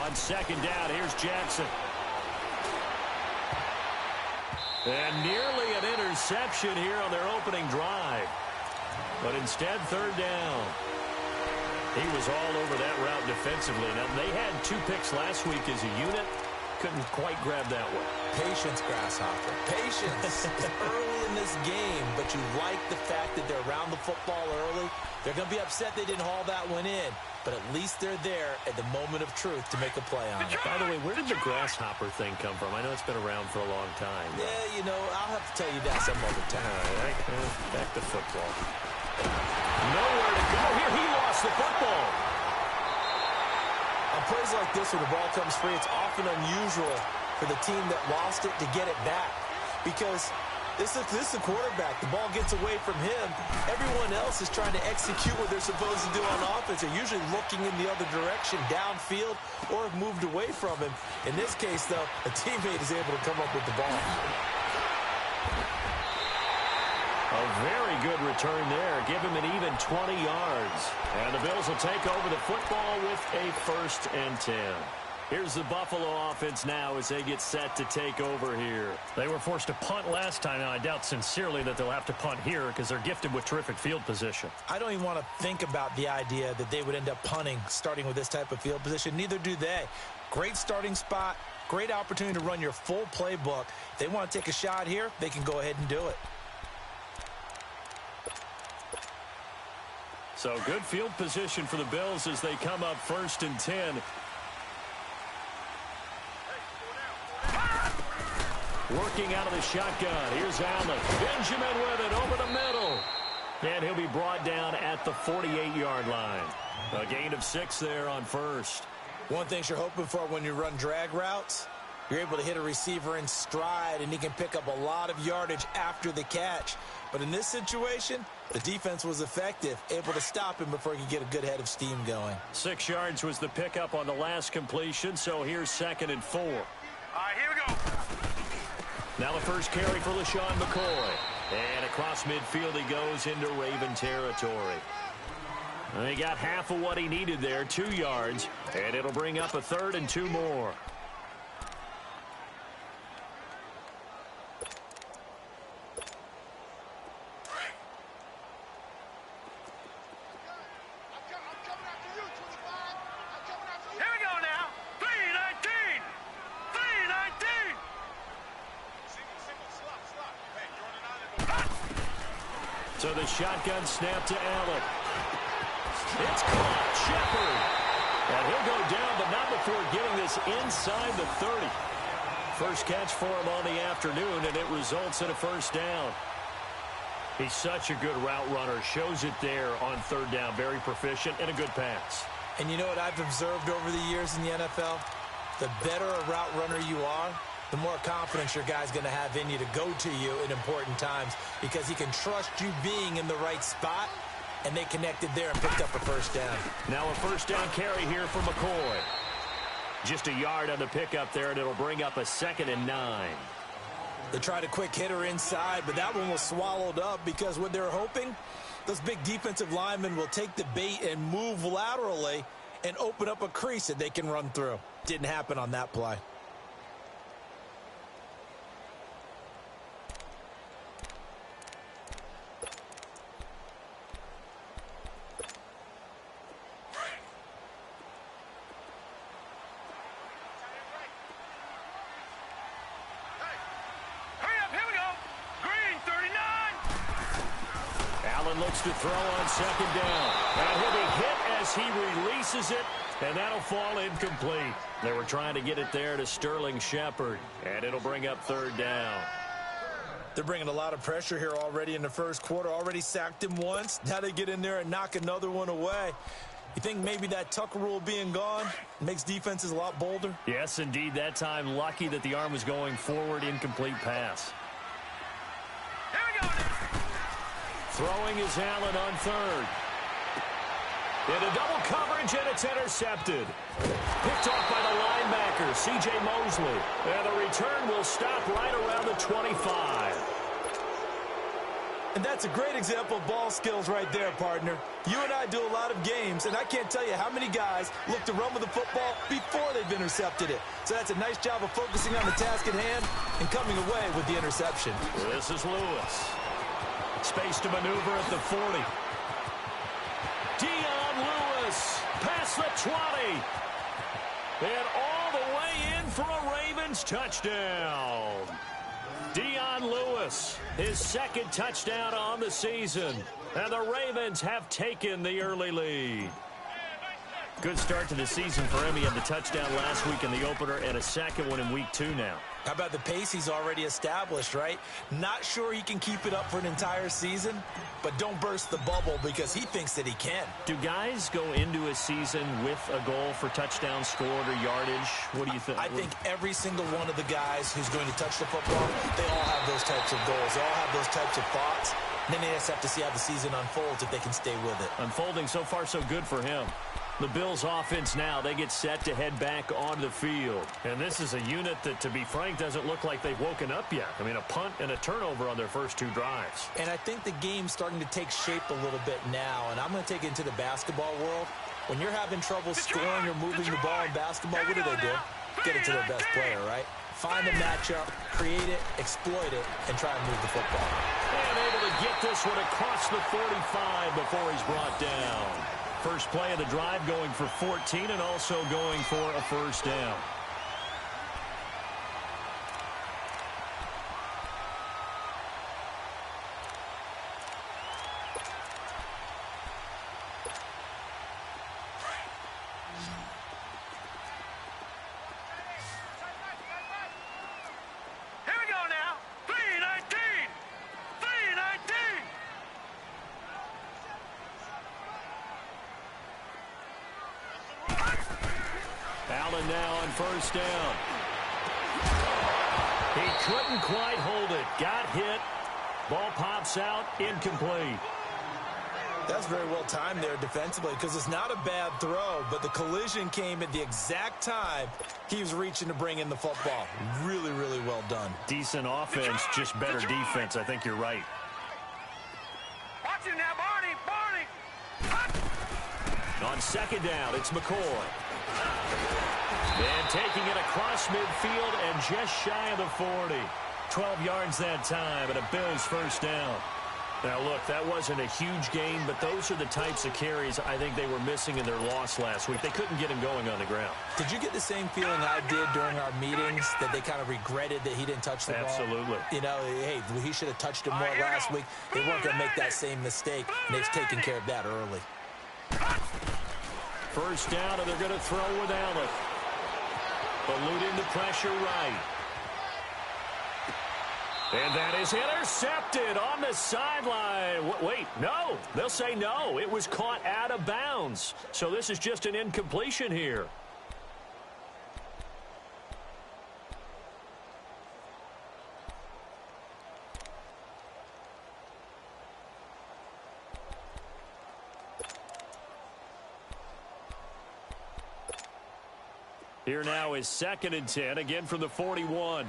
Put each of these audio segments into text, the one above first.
On second down, here's Jackson. And nearly an interception here on their opening drive. But instead, third down. He was all over that route defensively. Now, they had 2 picks last week as a unit. Couldn't quite grab that one. Patience, Grasshopper. Patience. It's early in this game, but you like the fact that they're around the football early. They're going to be upset they didn't haul that one in, but at least they're there at the moment of truth to make a play on it. By the way, where did the grasshopper thing come from? I know it's been around for a long time. Yeah, you know, I'll have to tell you that some other time. All right, back to football. Nowhere to go. Here he lost the football. On plays like this, when the ball comes free, it's often unusual for the team that lost it to get it back. Because this is the quarterback. The ball gets away from him. Everyone else is trying to execute what they're supposed to do on offense. They're usually looking in the other direction, downfield, or have moved away from him. In this case, though, a teammate is able to come up with the ball. A very good return there. Give him an even 20 yards. And the Bills will take over the football with a 1st and 10. Here's the Buffalo offense now as they get set to take over here. They were forced to punt last time, and I doubt sincerely that they'll have to punt here because they're gifted with terrific field position. I don't even want to think about the idea that they would end up punting starting with this type of field position. Neither do they. Great starting spot, great opportunity to run your full playbook. If they want to take a shot here, they can go ahead and do it. So good field position for the Bills as they come up 1st and 10. Working out of the shotgun. Here's Allen. Benjamin with it over the middle. And he'll be brought down at the 48-yard line. A gain of 6 there on 1st. One thing you're hoping for when you run drag routes, you're able to hit a receiver in stride, and he can pick up a lot of yardage after the catch. But in this situation, the defense was effective, able to stop him before he could get a good head of steam going. 6 yards was the pickup on the last completion, so here's 2nd and 4. All right, here we go. Now the first carry for LaShawn McCoy. And across midfield he goes into Raven territory. And he got half of what he needed there, 2 yards. And it'll bring up a 3rd and 2 more. So the shotgun snap to Allen. It's caught. Shepard. And he'll go down, but not before getting this inside the 30. First catch for him on the afternoon, and it results in a 1st down. He's such a good route runner. Shows it there on 3rd down. Very proficient and a good pass. And you know what I've observed over the years in the NFL? The better a route runner you are, the more confidence your guy's going to have in you to go to you in important times because he can trust you being in the right spot, and they connected there and picked up a 1st down. Now a 1st down carry here for McCoy. Just a yard on the pickup there, and it'll bring up a 2nd and 9. They tried a quick hitter inside, but that one was swallowed up because what they're hoping, those big defensive linemen will take the bait and move laterally and open up a crease that they can run through. Didn't happen on that play. Looks to throw on 2nd down. And he'll be hit as he releases it, and that'll fall incomplete. They were trying to get it there to Sterling Shepard, and it'll bring up 3rd down. They're bringing a lot of pressure here already in the first quarter. Already sacked him once. Now they get in there and knock another one away. You think maybe that Tucker rule being gone makes defenses a lot bolder? Yes, indeed. That time, lucky that the arm was going forward. Incomplete pass. Here we go. Throwing is Allen on 3rd. Into double coverage, and it's intercepted. Picked off by the linebacker, C.J. Mosley. And the return will stop right around the 25. And that's a great example of ball skills right there, partner. You and I do a lot of games, and I can't tell you how many guys look to run with the football before they've intercepted it. So that's a nice job of focusing on the task at hand and coming away with the interception. This is Lewis. Space to maneuver at the 40. Dion Lewis past the 20. And all the way in for a Ravens touchdown. Dion Lewis, his second touchdown on the season. And the Ravens have taken the early lead. Good start to the season for him. He had the touchdown last week in the opener and a second one in week 2 now. How about the pace he's already established, right? Not sure he can keep it up for an entire season, but don't burst the bubble because he thinks that he can. Do guys go into a season with a goal for touchdowns scored or yardage? What do you think? I think every single one of the guys who's going to touch the football, they all have those types of goals. They all have those types of thoughts. And then they just have to see how the season unfolds if they can stay with it. Unfolding so far so good for him. The Bills offense now, they get set to head back onto the field. And this is a unit that, to be frank, doesn't look like they've woken up yet. I mean, a punt and a turnover on their first 2 drives. And I think the game's starting to take shape a little bit now. And I'm going to take it into the basketball world. When you're having trouble scoring or moving the ball in basketball, what do? Get it to their best player, right? Find a matchup, create it, exploit it, and try and move the football. And able to get this one across the 45 before he's brought down. First play of the drive going for 14 and also going for a first down. Here we go now. 319. 319. Allen now on first down. He couldn't quite hold it. Got hit. Ball pops out. Incomplete. That's very well timed there defensively because it's not a bad throw, but the collision came at the exact time he was reaching to bring in the football. Really, really well done. Decent offense, just better defense. I think you're right. Watch him now, Barney. Barney. On second down, it's McCoy. And taking it across midfield and just shy of the 40. 12 yards that time and a Bills first down. Now, look, that wasn't a huge gain, but those are the types of carries I think they were missing in their loss last week. They couldn't get him going on the ground. Did you get the same feeling I did during our meetings, that they kind of regretted that he didn't touch the ball? Absolutely. You know, hey, he should have touched it more last week. They weren't going to make that same mistake, and they've taken care of that early. First down, and they're going to throw with Allen. Eluding the pressure right. And that is intercepted on the sideline. Wait, no. They'll say no. It was caught out of bounds. So this is just an incompletion here. Here now is 2nd and 10, again from the 41.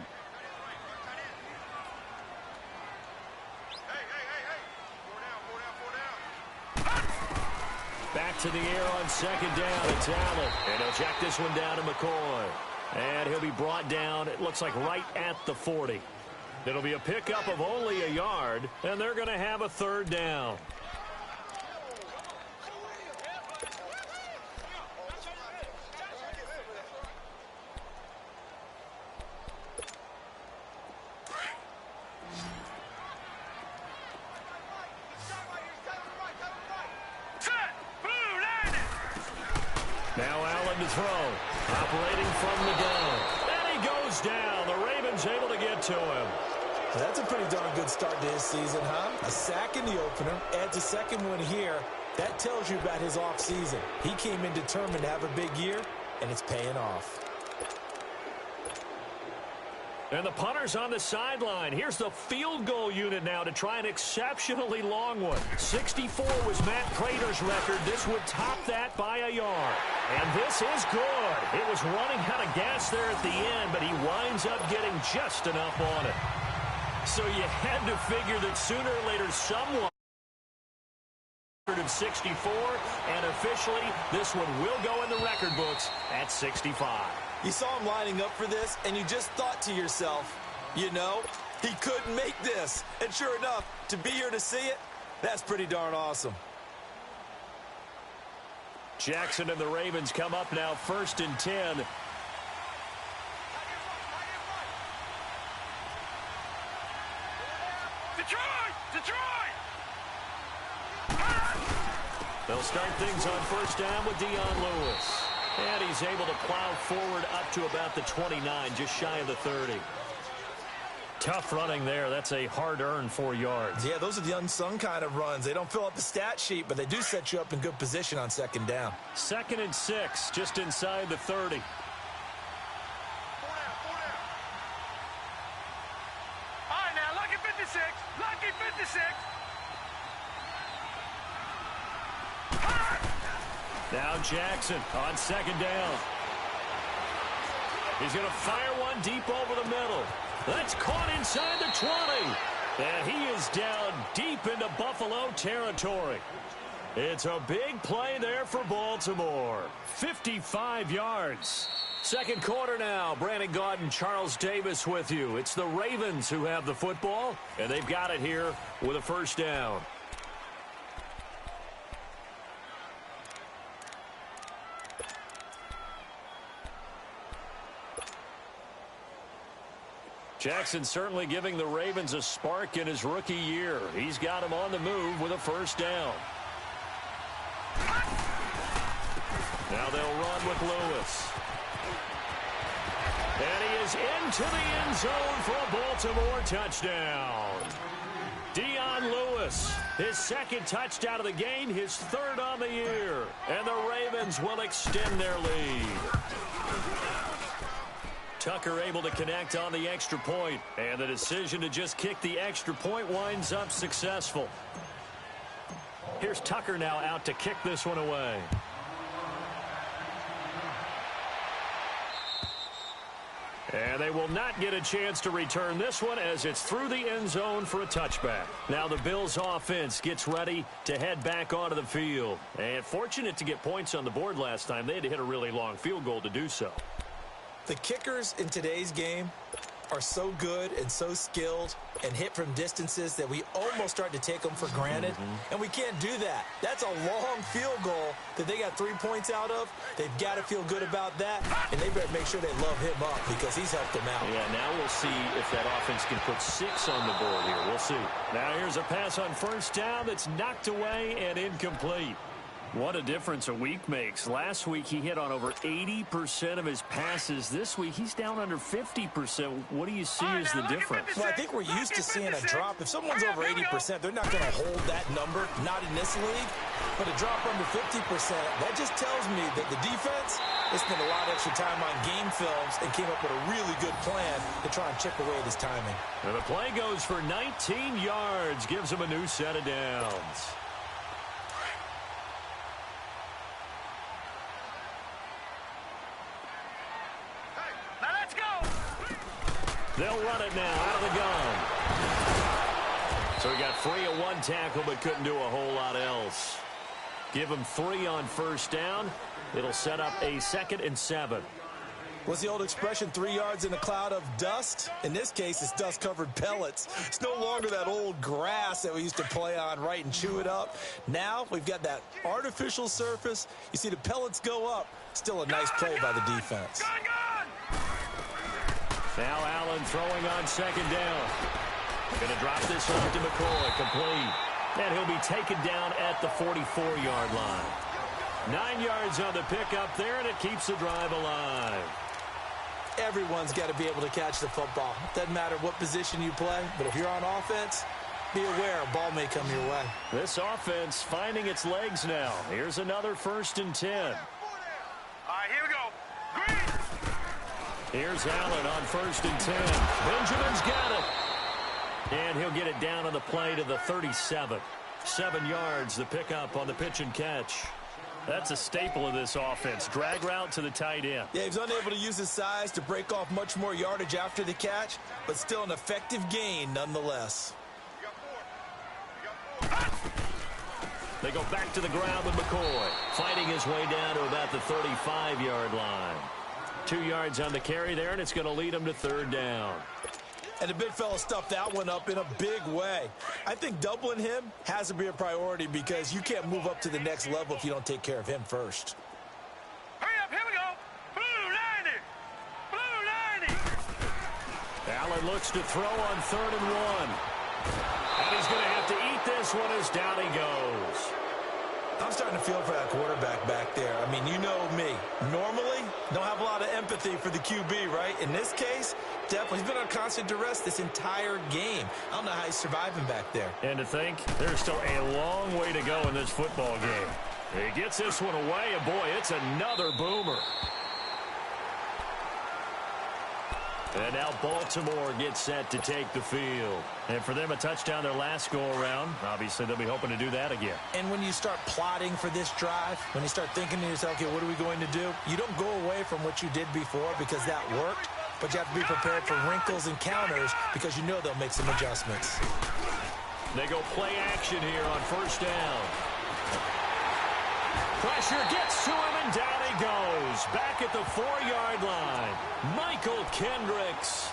Back to the air on second down. It's Allen. And he'll check this one down to McCoy. And he'll be brought down, it looks like, right at the 40. It'll be a pickup of only a yard, and they're going to have a third down. Now Allen to throw. Operating from the gun. And he goes down. The Ravens able to get to him. That's a pretty darn good start to his season, huh? A sack in the opener, adds a second one here. That tells you about his offseason. He came in determined to have a big year, and it's paying off. And the punter's on the sideline. Here's the field goal unit now to try an exceptionally long one. 64 was Matt Prater's record. This would top that by a yard. And this is good. It was running out of gas there at the end, but he winds up getting just enough on it. So you had to figure that sooner or later someone of 64, and officially this one will go in the record books at 65. You saw him lining up for this, and you just thought to yourself, you know, he couldn't make this. And sure enough, to be here to see it, that's pretty darn awesome. Jackson and the Ravens come up now, 1st and 10. Detroit! They'll start things on 1st down with Dion Lewis. And he's able to plow forward up to about the 29, just shy of the 30. Tough running there. That's a hard-earned 4 yards. Yeah, those are the unsung kind of runs. They don't fill up the stat sheet, but they do set you up in good position on 2nd down. 2nd and 6, just inside the 30. All right, now, lucky 56. Lucky 56. Now Jackson on 2nd down. He's going to fire one deep over the middle. That's caught inside the 20. And he is down deep into Buffalo territory. It's a big play there for Baltimore. 55 yards. 2nd quarter now. Brandon Gaudin and Charles Davis with you. It's the Ravens who have the football, and they've got it here with a 1st down. Jackson certainly giving the Ravens a spark in his rookie year. He's got him on the move with a 1st down. Now they'll run with Lewis. And he is into the end zone for a Baltimore touchdown. Dion Lewis, his 2nd touchdown of the game, his 3rd on the year. And the Ravens will extend their lead. Tucker able to connect on the extra point, and the decision to just kick the extra point winds up successful. Here's Tucker now out to kick this one away. And they will not get a chance to return this one as it's through the end zone for a touchback. Now the Bills offense gets ready to head back onto the field. And fortunate to get points on the board last time. They had to hit a really long field goal to do so. The kickers in today's game are so good and so skilled and hit from distances that we almost start to take them for granted, and we can't do that. That's a long field goal that they got 3 points out of. They've got to feel good about that, and they better make sure they love him up because he's helped them out. Yeah, now we'll see if that offense can put 6 on the board here. We'll see. Now here's a pass on 1st down that's knocked away and incomplete. What a difference a week makes. Last week, he hit on over 80% of his passes. This week, he's down under 50%. What do you see as the difference? Well, I think we're used to seeing a drop. If someone's over 80%, they're not going to hold that number, not in this league. But a drop under 50%, that just tells me that the defense has spent a lot of extra time on game films and came up with a really good plan to try and chip away at his timing. And the play goes for 19 yards, gives him a new set of downs. They'll run it now out of the gun. So he got free of 1 tackle but couldn't do a whole lot else. Give him 3 on 1st down. It'll set up a 2nd and 7. What's the old expression, 3 yards in a cloud of dust? In this case, it's dust-covered pellets. It's no longer that old grass that we used to play on, right, and chew it up. Now we've got that artificial surface. You see the pellets go up. Still a nice play by the defense. Now Allen throwing on 2nd down. Going to drop this off to McCoy, complete. And he'll be taken down at the 44-yard line. 9 yards on the pickup there, and it keeps the drive alive. Everyone's got to be able to catch the football. Doesn't matter what position you play, but if you're on offense, be aware a ball may come your way. This offense finding its legs now. Here's another 1st and 10. All right, here we go. Green. Here's Allen on 1st and 10. Benjamin's got it. And he'll get it down on the play to the 37. 7 yards, the pickup on the pitch and catch. That's a staple of this offense. Drag route to the tight end. Yeah, he's unable to use his size to break off much more yardage after the catch, but still an effective gain nonetheless. They go back to the ground with McCoy, fighting his way down to about the 35-yard line. 2 yards on the carry there, and it's going to lead him to third down. And the big fella stuffed that one up in a big way. I think doubling him has to be a priority because you can't move up to the next level if you don't take care of him first. Hurry up, here we go. Blue 90. Blue 90. Allen looks to throw on 3rd and 1. And he's going to have to eat this one as down he goes. I'm starting to feel for that quarterback back there. I mean, you know me. Normally, don't have a lot of empathy for the QB, right? In this case, definitely. He's been on constant duress this entire game. I don't know how he's surviving back there. And to think, there's still a long way to go in this football game. He gets this one away, and boy, it's another boomer. And now Baltimore gets set to take the field. And for them, a touchdown their last go-around. Obviously, they'll be hoping to do that again. And when you start plotting for this drive, when you start thinking to yourself, okay, what are we going to do? You don't go away from what you did before because that worked, but you have to be prepared for wrinkles and counters because you know they'll make some adjustments. They go play action here on first down. Pressure gets to him, and down he goes. Back at the 4-yard line. Michael Kendricks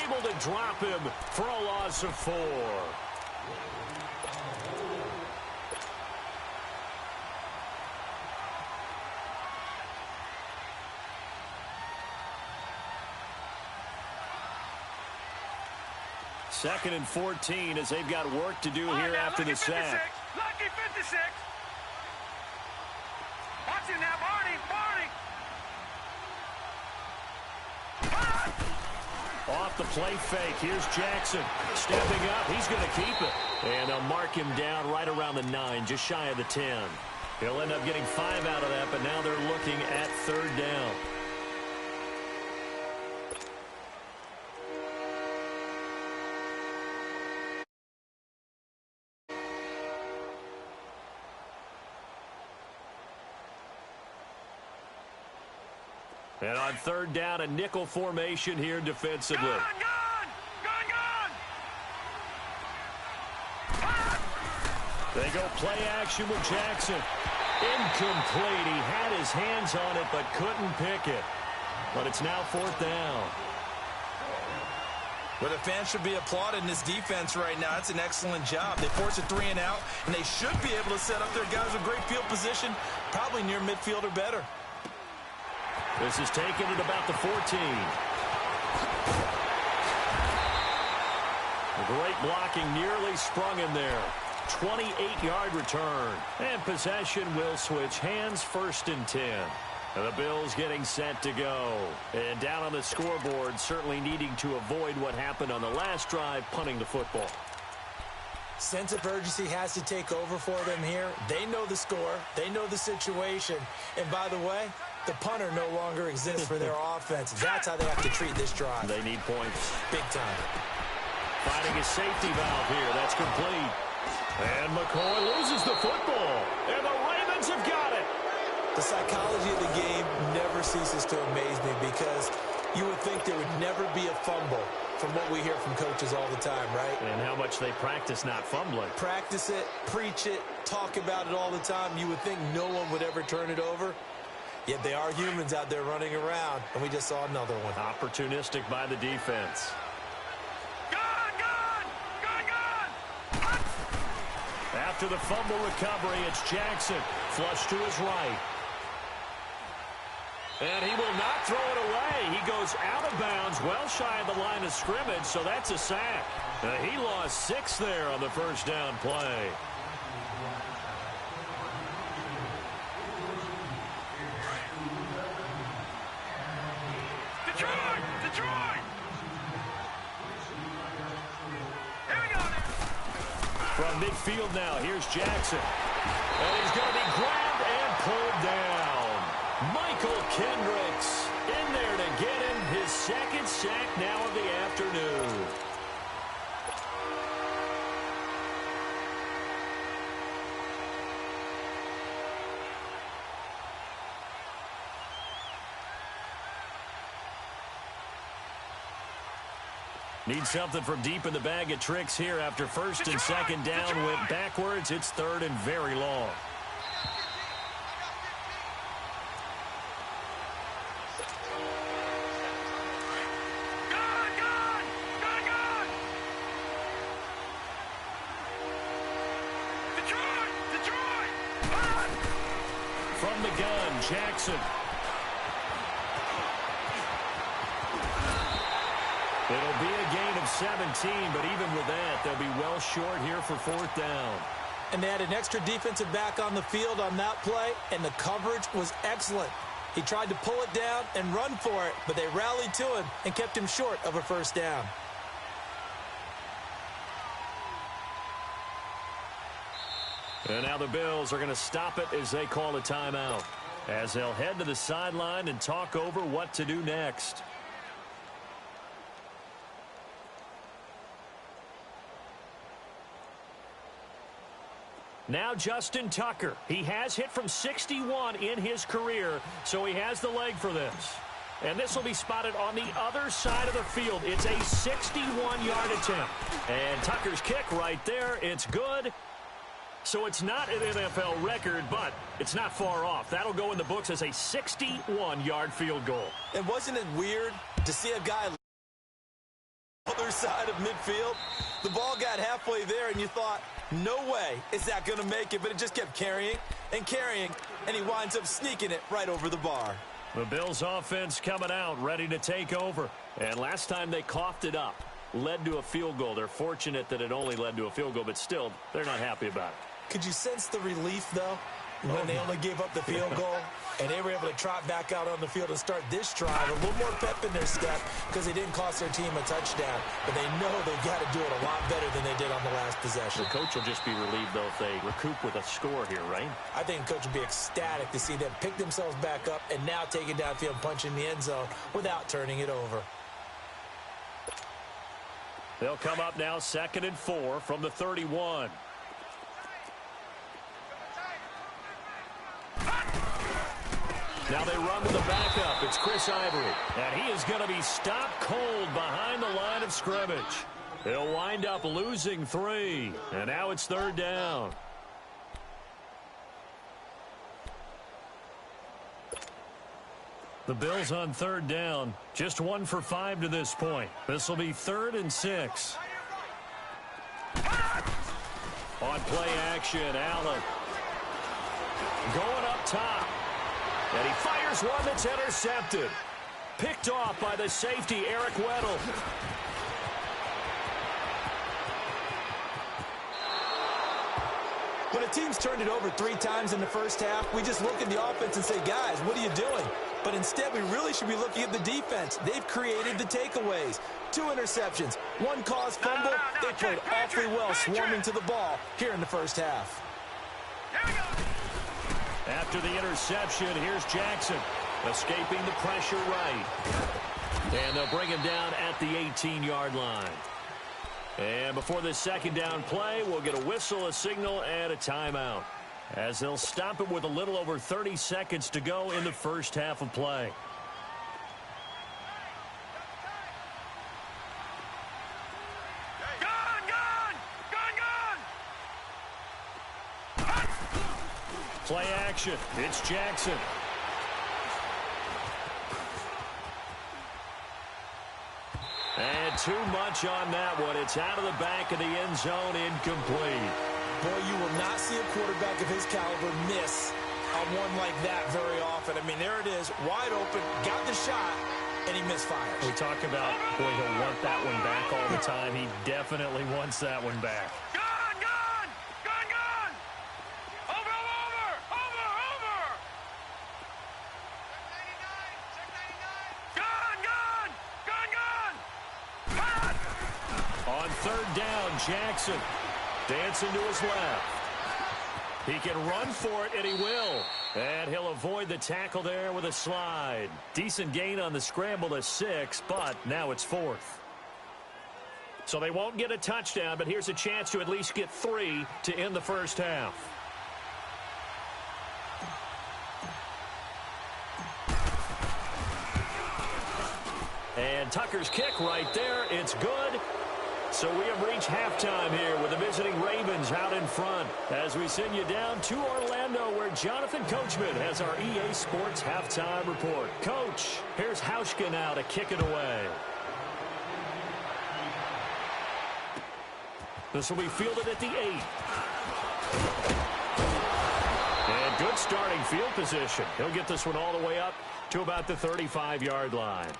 able to drop him for a loss of 4. Second and 14 as they've got work to do here after the sack. Lucky 56. Watch it now, Barney. Off the play fake, here's Jackson. Stepping up, he's going to keep it. And they'll mark him down right around the 9, just shy of the 10. He'll end up getting 5 out of that, but now they're looking at third down. And on third down, a nickel formation here defensively. Gun! They go play action with Jackson. Incomplete. He had his hands on it but couldn't pick it. But it's now fourth down. Well, the fans should be applauding this defense right now. It's an excellent job. They force a 3 and out, and they should be able to set up their guys with great field position, probably near midfield or better. This is taken at about the 14. Great blocking, nearly sprung him there. 28-yard return. And possession will switch hands, 1st and 10. And the Bills getting set to go. And down on the scoreboard, certainly needing to avoid what happened on the last drive, punting the football. Sense of urgency has to take over for them here. They know the score. They know the situation. And by the way, the punter no longer exists for their offense. That's how they have to treat this drive. They need points. Big time. Finding a safety valve here. That's complete. And McCoy loses the football. And the Ravens have got it. The psychology of the game never ceases to amaze me because you would think there would never be a fumble from what we hear from coaches all the time, right? And how much they practice not fumbling. Practice it, preach it, talk about it all the time. You would think no one would ever turn it over. Yet they are humans out there running around, and we just saw another one. Opportunistic by the defense. After the fumble recovery, it's Jackson. Flush to his right. And he will not throw it away. He goes out of bounds, well shy of the line of scrimmage, so that's a sack. He lost 6 there on the first down play. Detroit! Here we go. From midfield now, here's Jackson. And he's going to be grabbed and pulled down. Michael Kendricks in there to get him his 2nd sack now of the afternoon. Need something from deep in the bag of tricks here after first and second down went backwards. It's third and very long. From the gun, Jackson. It'll be a gain of 17, but even with that, they'll be well short here for fourth down. And they had an extra defensive back on the field on that play, and the coverage was excellent. He tried to pull it down and run for it, but they rallied to him and kept him short of a first down. And now the Bills are going to stop it as they call a timeout, as they'll head to the sideline and talk over what to do next. Now Justin Tucker. He has hit from 61 in his career, so he has the leg for this. And this will be spotted on the other side of the field. It's a 61-yard attempt. And Tucker's kick right there. It's good. So it's not an NFL record, but it's not far off. That'll go in the books as a 61-yard field goal. And wasn't it weird to see a guy on the other side of midfield? The ball got halfway there, and you thought, no way is that going to make it, but it just kept carrying and carrying, and he winds up sneaking it right over the bar. The Bills offense coming out, ready to take over. And last time they coughed it up, led to a field goal. They're fortunate that it only led to a field goal, but still, they're not happy about it. Could you sense the relief, though, when they only gave up the field goal and they were able to trot back out on the field and start this drive, a little more pep in their step because they didn't cost their team a touchdown, but they know they've got to do it a lot better than they did on the last possession. The coach will just be relieved, though, if they recoup with a score here, right? I think the coach will be ecstatic to see them pick themselves back up and now take it downfield and punch in the end zone without turning it over. They'll come up now 2nd and 4 from the 31. Now they run with the backup. It's Chris Ivory. And he is going to be stopped cold behind the line of scrimmage. He'll wind up losing 3. And now it's 3rd down. The Bills on 3rd down. Just 1 for 5 to this point. This will be 3rd and 6. On play action, Allen. Going up top. And he fires one that's intercepted. Picked off by the safety, Eric Weddle. When a team's turned it over 3 times in the first half, we just look at the offense and say, guys, what are you doing? But instead, we really should be looking at the defense. They've created the takeaways. 2 interceptions, 1 caused fumble. They played awfully well swarming to the ball here in the first half. After the interception, here's Jackson, escaping the pressure right. And they'll bring him down at the 18-yard line. And before this 2nd down play, we'll get a whistle, a signal, and a timeout, as they'll stop it with a little over 30 seconds to go in the first half of play. Play action. It's Jackson. And too much on that one. It's out of the back of the end zone, incomplete. Boy, you will not see a quarterback of his caliber miss on one like that very often. I mean, there it is, wide open, got the shot, and he misfires. We talk about, boy, he'll want that one back all the time. He definitely wants that one back. Jackson dancing to his left. He can run for it, and he will. And he'll avoid the tackle there with a slide. Decent gain on the scramble to 6, but now it's 4th. So they won't get a touchdown, but here's a chance to at least get 3 to end the first half. And Tucker's kick right there. It's good. So we have reached halftime here with the visiting Ravens out in front as we send you down to Orlando where Jonathan Coachman has our EA Sports halftime report. Coach, here's Hauschka now to kick it away. This will be fielded at the 8. And good starting field position. He'll get this one all the way up to about the 35-yard line.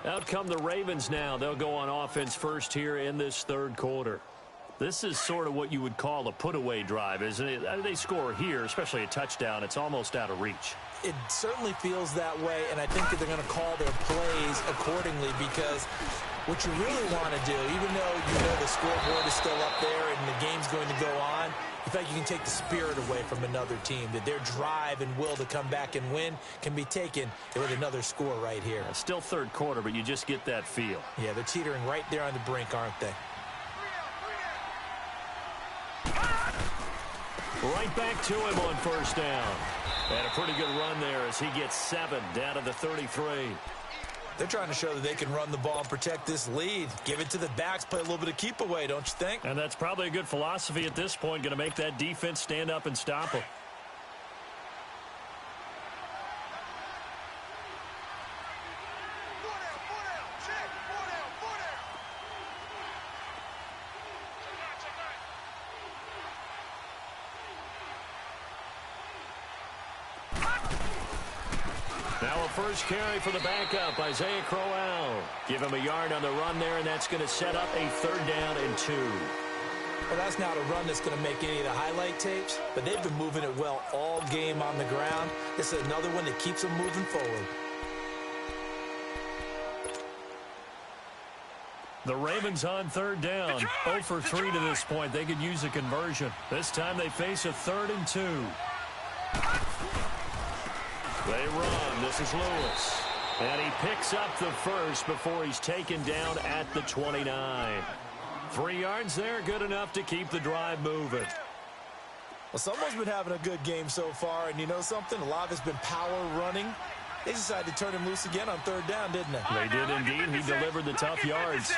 Out come the Ravens now. They'll go on offense first here in this third quarter. This is sort of what you would call a put-away drive, isn't it? They score here, especially a touchdown. It's almost out of reach. It certainly feels that way, and I think that they're going to call their plays accordingly because what you really want to do, even though you know the scoreboard is still up there and the game's going to go on, in fact, you can take the spirit away from another team, that their drive and will to come back and win can be taken with another score right here. Still third quarter, but you just get that feel. Yeah, they're teetering right there on the brink, aren't they? Right back to him on first down. And a pretty good run there as he gets 7 down to the 33. They're trying to show that they can run the ball and protect this lead. Give it to the backs, play a little bit of keep away, don't you think? And that's probably a good philosophy at this point, going to make that defense stand up and stop them. Now a first carry for the backup, Isaiah Crowell. Give him a yard on the run there, and that's going to set up a 3rd down and 2. Well, that's not a run that's going to make any of the highlight tapes, but they've been moving it well all game on the ground. This is another one that keeps them moving forward. The Ravens on 3rd down. 0 for 3 to this point. They could use a conversion. This time they face a 3rd and 2. They run. This is Lewis. And he picks up the first before he's taken down at the 29. 3 yards there, good enough to keep the drive moving. Well, someone's been having a good game so far, and you know something? A lot of it's been power running. They decided to turn him loose again on 3rd down, didn't they? They did indeed. He delivered the tough yards.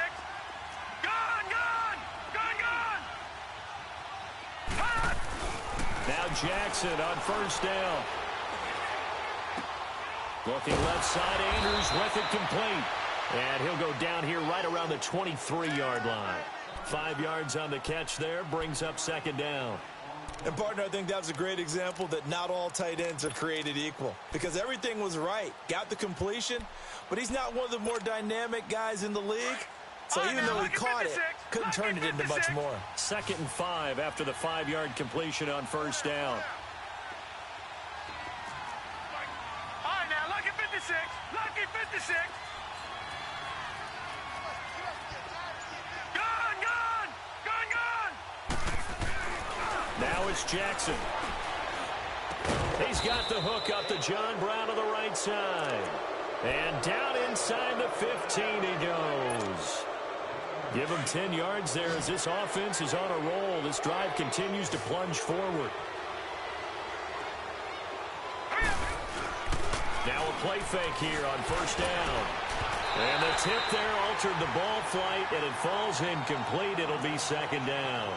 Now Jackson on first down. Looking left side, Andrews with it complete. And he'll go down here right around the 23-yard line. 5 yards on the catch there, brings up 2nd down. And, partner, I think that was a great example that not all tight ends are created equal. Because everything was right. Got the completion, but he's not one of the more dynamic guys in the league. So even though he caught it, couldn't turn it into much more. 2nd and 5 after the 5-yard completion on first down. Lucky 56. Gone. Now it's Jackson. He's got the hook up to John Brown on the right side. And down inside the 15 he goes. Give him 10 yards there as this offense is on a roll. This drive continues to plunge forward. Now a play fake here on first down. And the tip there altered the ball flight, and it falls incomplete. It'll be 2nd down.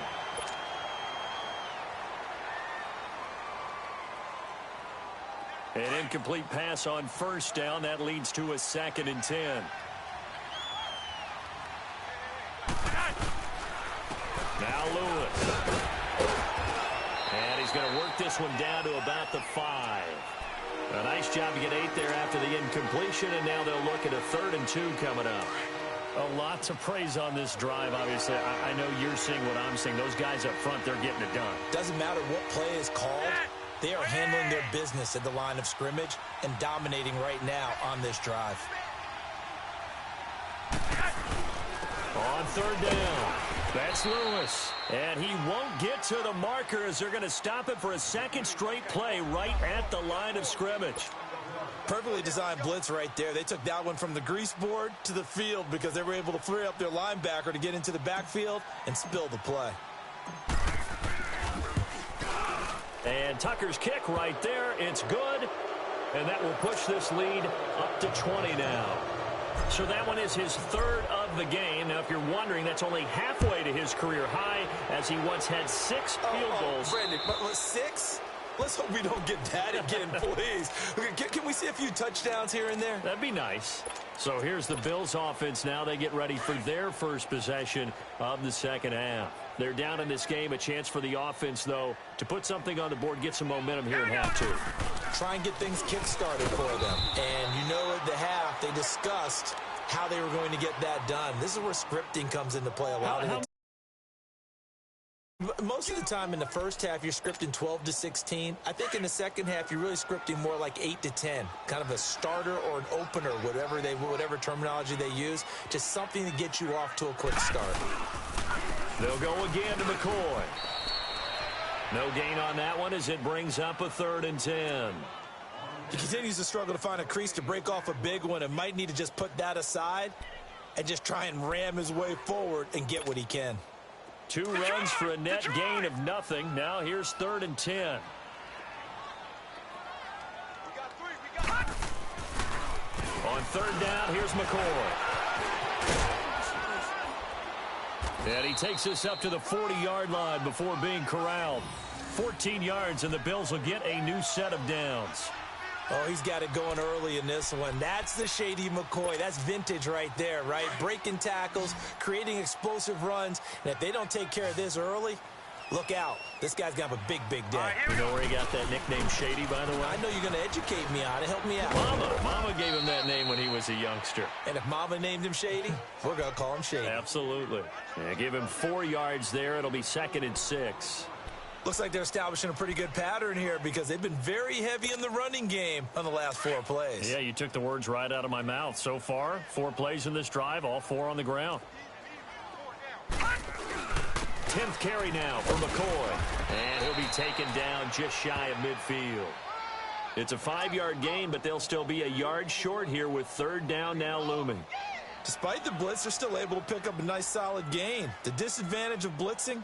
An incomplete pass on first down. That leads to a 2nd and 10. Now Lewis. And he's going to work this one down to about the 5. A nice job to get 8 there after the incompletion, and now they'll look at a 3rd and 2 coming up. A lot to praise on this drive, obviously. I know you're seeing what I'm seeing. Those guys up front, they're getting it done. Doesn't matter what play is called. They are handling their business at the line of scrimmage and dominating right now on this drive. On 3rd down, that's Lewis. And he won't get to the marker as they're going to stop it for a 2nd straight play right at the line of scrimmage. Perfectly designed blitz right there. They took that one from the grease board to the field because they were able to free up their linebacker to get into the backfield and spill the play. And Tucker's kick right there. It's good. And that will push this lead up to 20 now. So that one is his third of the game. Now, if you're wondering, that's only halfway to his career high, as he once had 6 field goals. Brandon, but 6? Let's hope we don't get that again, please. Can we see a few touchdowns here and there? That'd be nice. So here's the Bills offense now. They get ready for their first possession of the second half. They're down in this game. A chance for the offense, though, to put something on the board, get some momentum here in half 2. Try and get things kick-started for them. And you know at the half, they discussed how they were going to get that done. This is where scripting comes into play a lot. Most of the time in the first half, you're scripting 12 to 16. I think in the second half, you're really scripting more like 8 to 10. Kind of a starter or an opener, whatever terminology they use. Just something to get you off to a quick start. They'll go again to McCoy. No gain on that one as it brings up a 3rd and 10. He continues to struggle to find a crease to break off a big one and might need to just put that aside and just try and ram his way forward and get what he can. 2 runs for a net gain of nothing. Now here's 3rd and 10. On 3rd down, here's McCoy. And he takes us up to the 40-yard line before being corralled. 14 yards, and the Bills will get a new set of downs. Oh, he's got it going early in this one. That's the Shady McCoy. That's vintage right there, right? Breaking tackles, creating explosive runs. And if they don't take care of this early, look out. This guy's going to have a big, big day. You know where he got that nickname Shady, by the way? I know you're going to educate me on it. Help me out. Mama gave him that name when he was a youngster. And if Mama named him Shady, we're going to call him Shady. Absolutely. Yeah, give him 4 yards there. It'll be 2nd and 6. Looks like they're establishing a pretty good pattern here because they've been very heavy in the running game on the last 4 plays. Yeah, you took the words right out of my mouth. So far, 4 plays in this drive, all 4 on the ground. 10th carry now for McCoy. And he'll be taken down just shy of midfield. It's a 5-yard gain, but they'll still be a yard short here with 3rd down now looming. Despite the blitz, they're still able to pick up a nice solid gain. The disadvantage of blitzing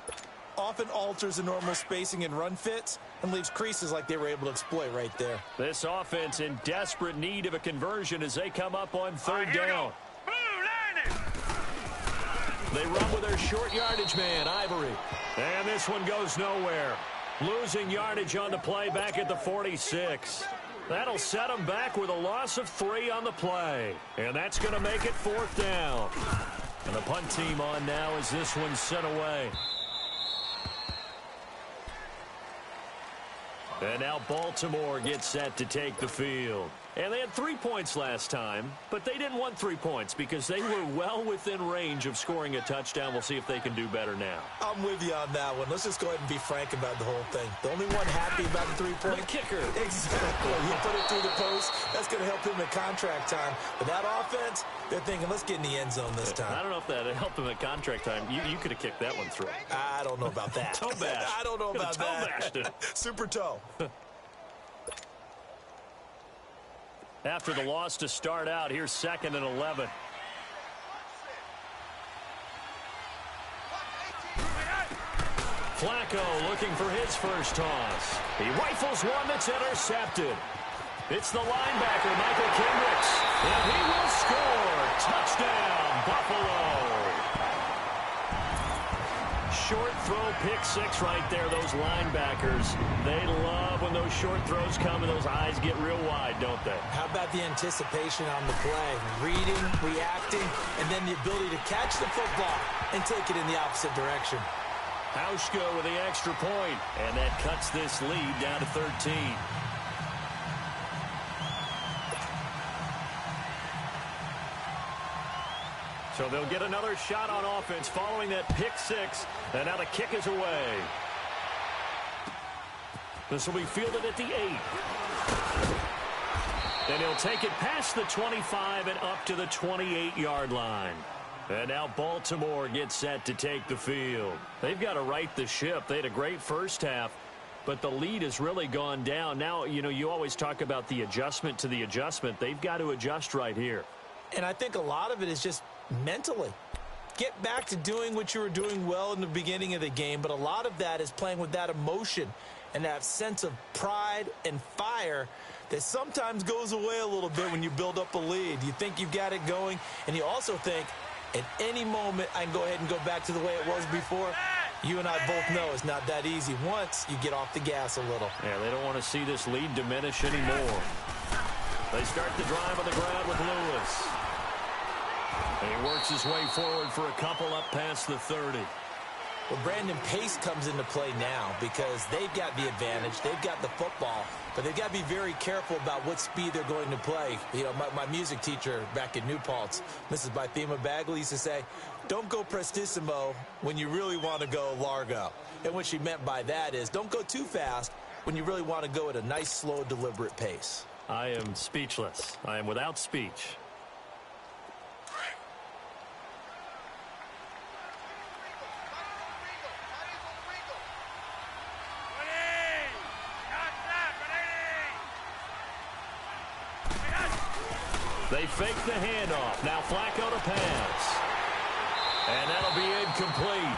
often alters the normal spacing and run fits and leaves creases like they were able to exploit right there. This offense in desperate need of a conversion as they come up on 3rd down. They run with their short yardage man, Ivory. And this one goes nowhere. Losing yardage on the play back at the 46. That'll set them back with a loss of 3 on the play. And that's going to make it 4th down. And the punt team on now as this one's sent away. And now Baltimore gets set to take the field. And they had 3 points last time, but they didn't want 3 points because they were well within range of scoring a touchdown. We'll see if they can do better now. I'm with you on that one. Let's just go ahead and be frank about the whole thing. The only one happy about the 3-point. The kicker. Exactly. You put it through the post. That's going to help him at contract time. But that offense, they're thinking, let's get in the end zone this time. I don't know if that helped him at contract time. You could have kicked that one through. I don't know about that. Toe bash. I don't know about toe bashed it. Super toe. After the loss to start out, here's 2nd and 11. Flacco looking for his first toss. He rifles one that's intercepted. It's the linebacker, Michael Kendricks. And he will score. Touchdown, Buffalo. Short throw, pick 6 right there. Those linebackers, they love when those short throws come and those eyes get real wide, don't they? How about the anticipation on the play? Reading, reacting, and then the ability to catch the football and take it in the opposite direction. Hauschka with the extra point, and that cuts this lead down to 13. So they'll get another shot on offense following that pick 6, and now the kick is away. This will be fielded at the 8. And he'll take it past the 25 and up to the 28-yard line. And now Baltimore gets set to take the field. They've got to right the ship. They had a great first half, but the lead has really gone down. Now, you know, you always talk about the adjustment to the adjustment. They've got to adjust right here. And I think a lot of it is just mentally. Get back to doing what you were doing well in the beginning of the game, but a lot of that is playing with that emotion and that sense of pride and fire that sometimes goes away a little bit when you build up a lead. You think you've got it going, and you also think at any moment I can go ahead and go back to the way it was before. You and I both know it's not that easy once you get off the gas a little. Yeah, they don't want to see this lead diminish anymore. They start the drive on the ground with Lewis. And he works his way forward for a couple up past the 30. Well, Brandon, pace comes into play now because they've got the advantage. They've got the football, but they've got to be very careful about what speed they're going to play. You know, my music teacher back in New Paltz, Mrs. Bythema Bagley, used to say, don't go prestissimo when you really want to go largo. And what she meant by that is don't go too fast when you really want to go at a nice, slow, deliberate pace. I am speechless. I am without speech. They fake the handoff. Now Flacco to pass. And that'll be incomplete.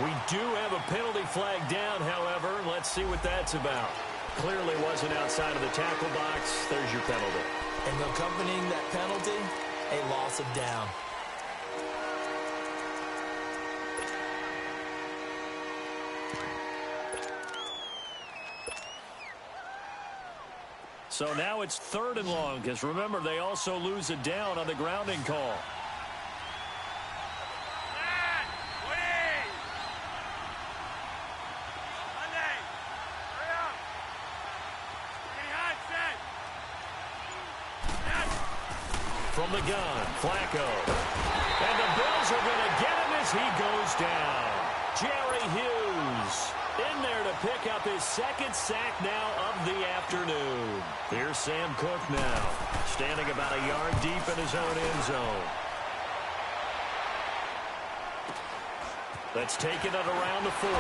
We do have a penalty flag down, however. Let's see what that's about. Clearly wasn't outside of the tackle box. There's your penalty. And accompanying that penalty, a loss of down. So now it's 3rd and long, because remember, they also lose a down on the grounding call. From the gun, Flacco. And the Bills are going to get him as he goes down. Jerry Hughes in there to pick up his 2nd sack now of the afternoon. Here's Sam Cook now, standing about a yard deep in his own end zone. Let's take it at around the 40.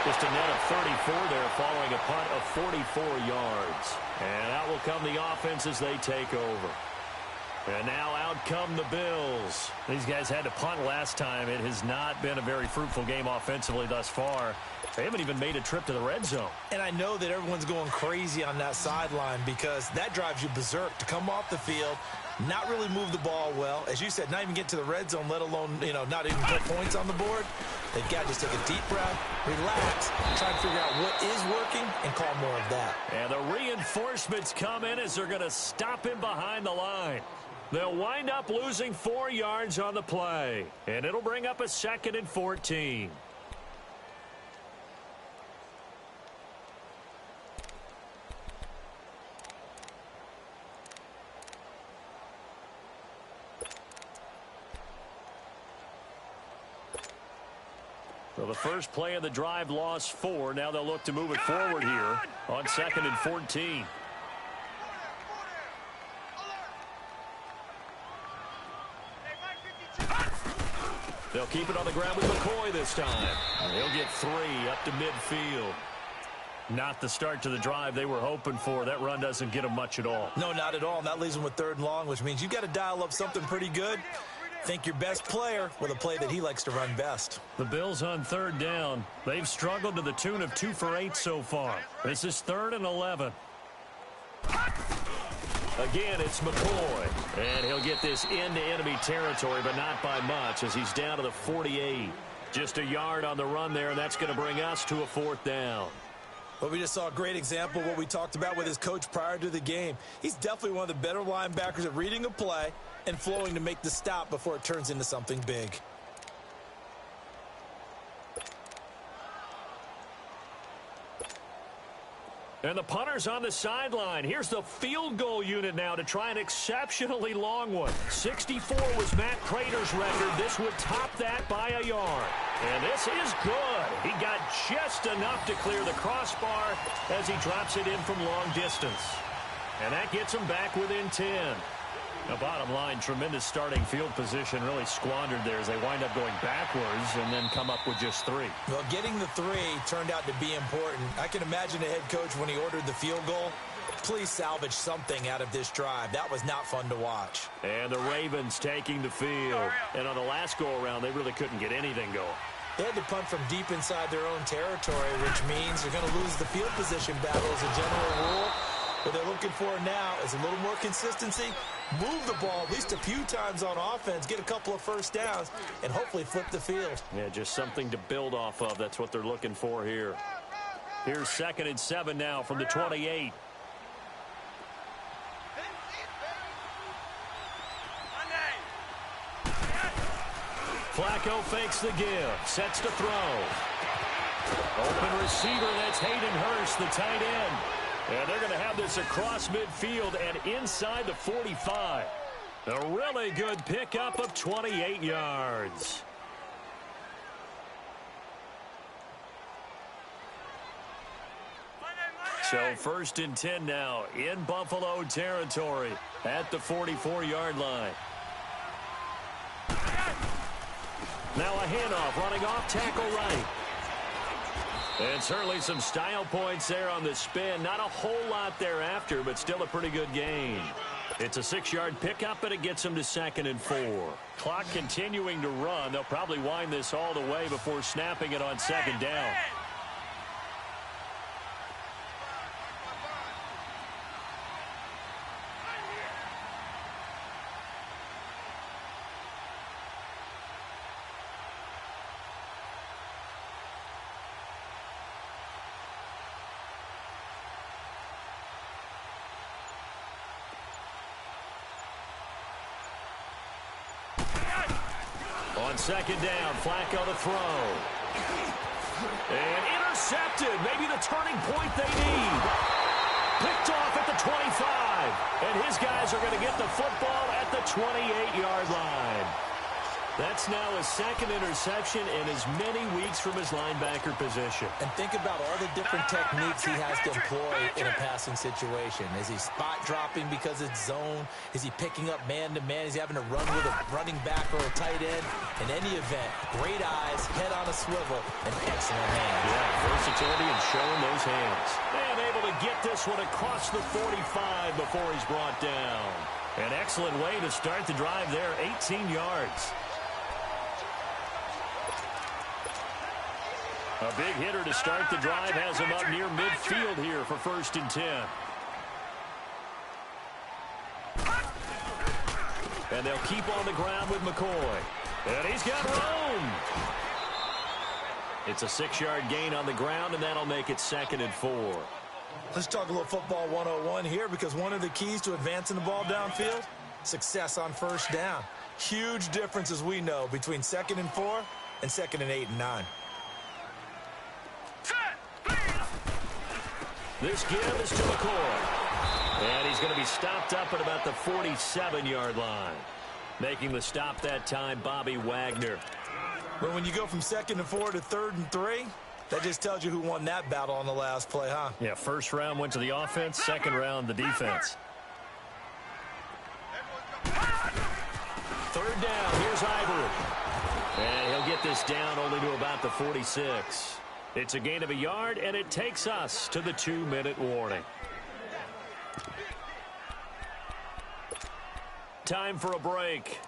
Just a net of 34 there following a punt of 44 yards. And out will come the offense as they take over. And now out come the Bills. These guys had to punt last time. It has not been a very fruitful game offensively thus far. They haven't even made a trip to the red zone. And I know that everyone's going crazy on that sideline because that drives you berserk to come off the field, not really move the ball well. As you said, not even get to the red zone, let alone, not even put points on the board. They've got to just take a deep breath, relax, try to figure out what is working, and call more of that. And the reinforcements come in as they're going to stop him behind the line. They'll wind up losing 4 yards on the play. And it'll bring up a 2nd and 14. So the first play of the drive lost 4. Now they'll look to move it forward here on 2nd and 14. They'll keep it on the ground with McCoy this time. And he'll get 3 up to midfield. Not the start to the drive they were hoping for. That run doesn't get them much at all. No, not at all. And that leaves them with 3rd and long, which means you've got to dial up something pretty good. Think your best player with a play that he likes to run best. The Bills on 3rd down. They've struggled to the tune of 2 for 8 so far. This is 3rd and 11. Again, it's McCoy. And he'll get this into enemy territory, but not by much as he's down to the 48. Just a yard on the run there, and that's going to bring us to a 4th down. Well, we just saw a great example of what we talked about with his coach prior to the game. He's definitely one of the better linebackers at reading a play and flowing to make the stop before it turns into something big. And the punter's on the sideline. Here's the field goal unit now to try an exceptionally long one. 64 was Matt Prater's record. This would top that by a yard. And this is good. He got just enough to clear the crossbar as he drops it in from long distance. And that gets him back within 10. The bottom line, tremendous starting field position, really squandered there as they wind up going backwards and then come up with just 3. Well, getting the 3 turned out to be important. I can imagine the head coach when he ordered the field goal. Please salvage something out of this drive. That was not fun to watch. And the Ravens taking the field. And on the last go-around, they really couldn't get anything going. They had to punt from deep inside their own territory, which means they're going to lose the field position battle as a general rule. What they're looking for now is a little more consistency, move the ball at least a few times on offense, get a couple of first downs, and hopefully flip the field. Yeah, just something to build off of. That's what they're looking for here. Here's 2nd and 7 now from the 28. Flacco fakes the give, sets to throw. Open receiver, that's Hayden Hurst, the tight end. And they're going to have this across midfield and inside the 45. A really good pickup of 28 yards. So 1st and 10 now in Buffalo territory at the 44-yard line. Now a handoff running off tackle right. And certainly some style points there on the spin. Not a whole lot thereafter, but still a pretty good gain. It's a 6-yard pickup, and it gets them to 2nd and 4. Clock continuing to run. They'll probably wind this all the way before snapping it on 2nd down. On 2nd down, Flacco to throw. And intercepted. Maybe the turning point they need. Picked off at the 25. And his guys are going to get the football at the 28-yard line. That's now his 2nd interception in as many weeks from his linebacker position. And think about all the different techniques he has to employ in a passing situation. Is he spot dropping because it's zone? Is he picking up man-to-man? Is he having to run with a running back or a tight end? In any event, great eyes, head on a swivel, and excellent hands. Yeah, versatility and showing those hands. And able to get this one across the 45 before he's brought down. An excellent way to start the drive there, 18 yards. A big hitter to start the drive has him up near midfield here for 1st and 10. And they'll keep on the ground with McCoy. And he's got room. It's a 6-yard gain on the ground, and that'll make it 2nd and 4. Let's talk a little football 101 here, because one of the keys to advancing the ball downfield, success on 1st down. Huge difference, as we know, between 2nd and 4 and 2nd and 8 and 9. This give is to McCoy. And he's going to be stopped up at about the 47-yard line. Making the stop that time, Bobby Wagner. But when you go from 2nd and 4 to 3rd and 3, that just tells you who won that battle on the last play, huh? Yeah, 1st round went to the offense, 2nd round the defense. 3rd down, here's Ivory. And he'll get this down only to about the 46. It's a gain of a yard, and it takes us to the 2-minute warning. Time for a break.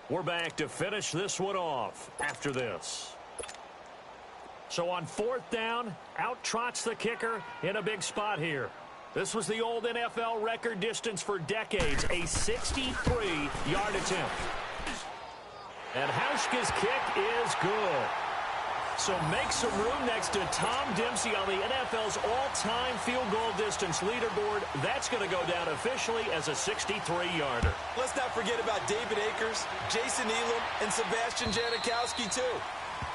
We're back to finish this one off after this. So on 4th down, out trots the kicker in a big spot here. This was the old NFL record distance for decades, a 63-yard attempt. And Hauschka's kick is good. So make some room next to Tom Dempsey on the NFL's all-time field goal distance leaderboard. That's going to go down officially as a 63-yarder. Let's not forget about David Akers, Jason Elam, and Sebastian Janikowski, too.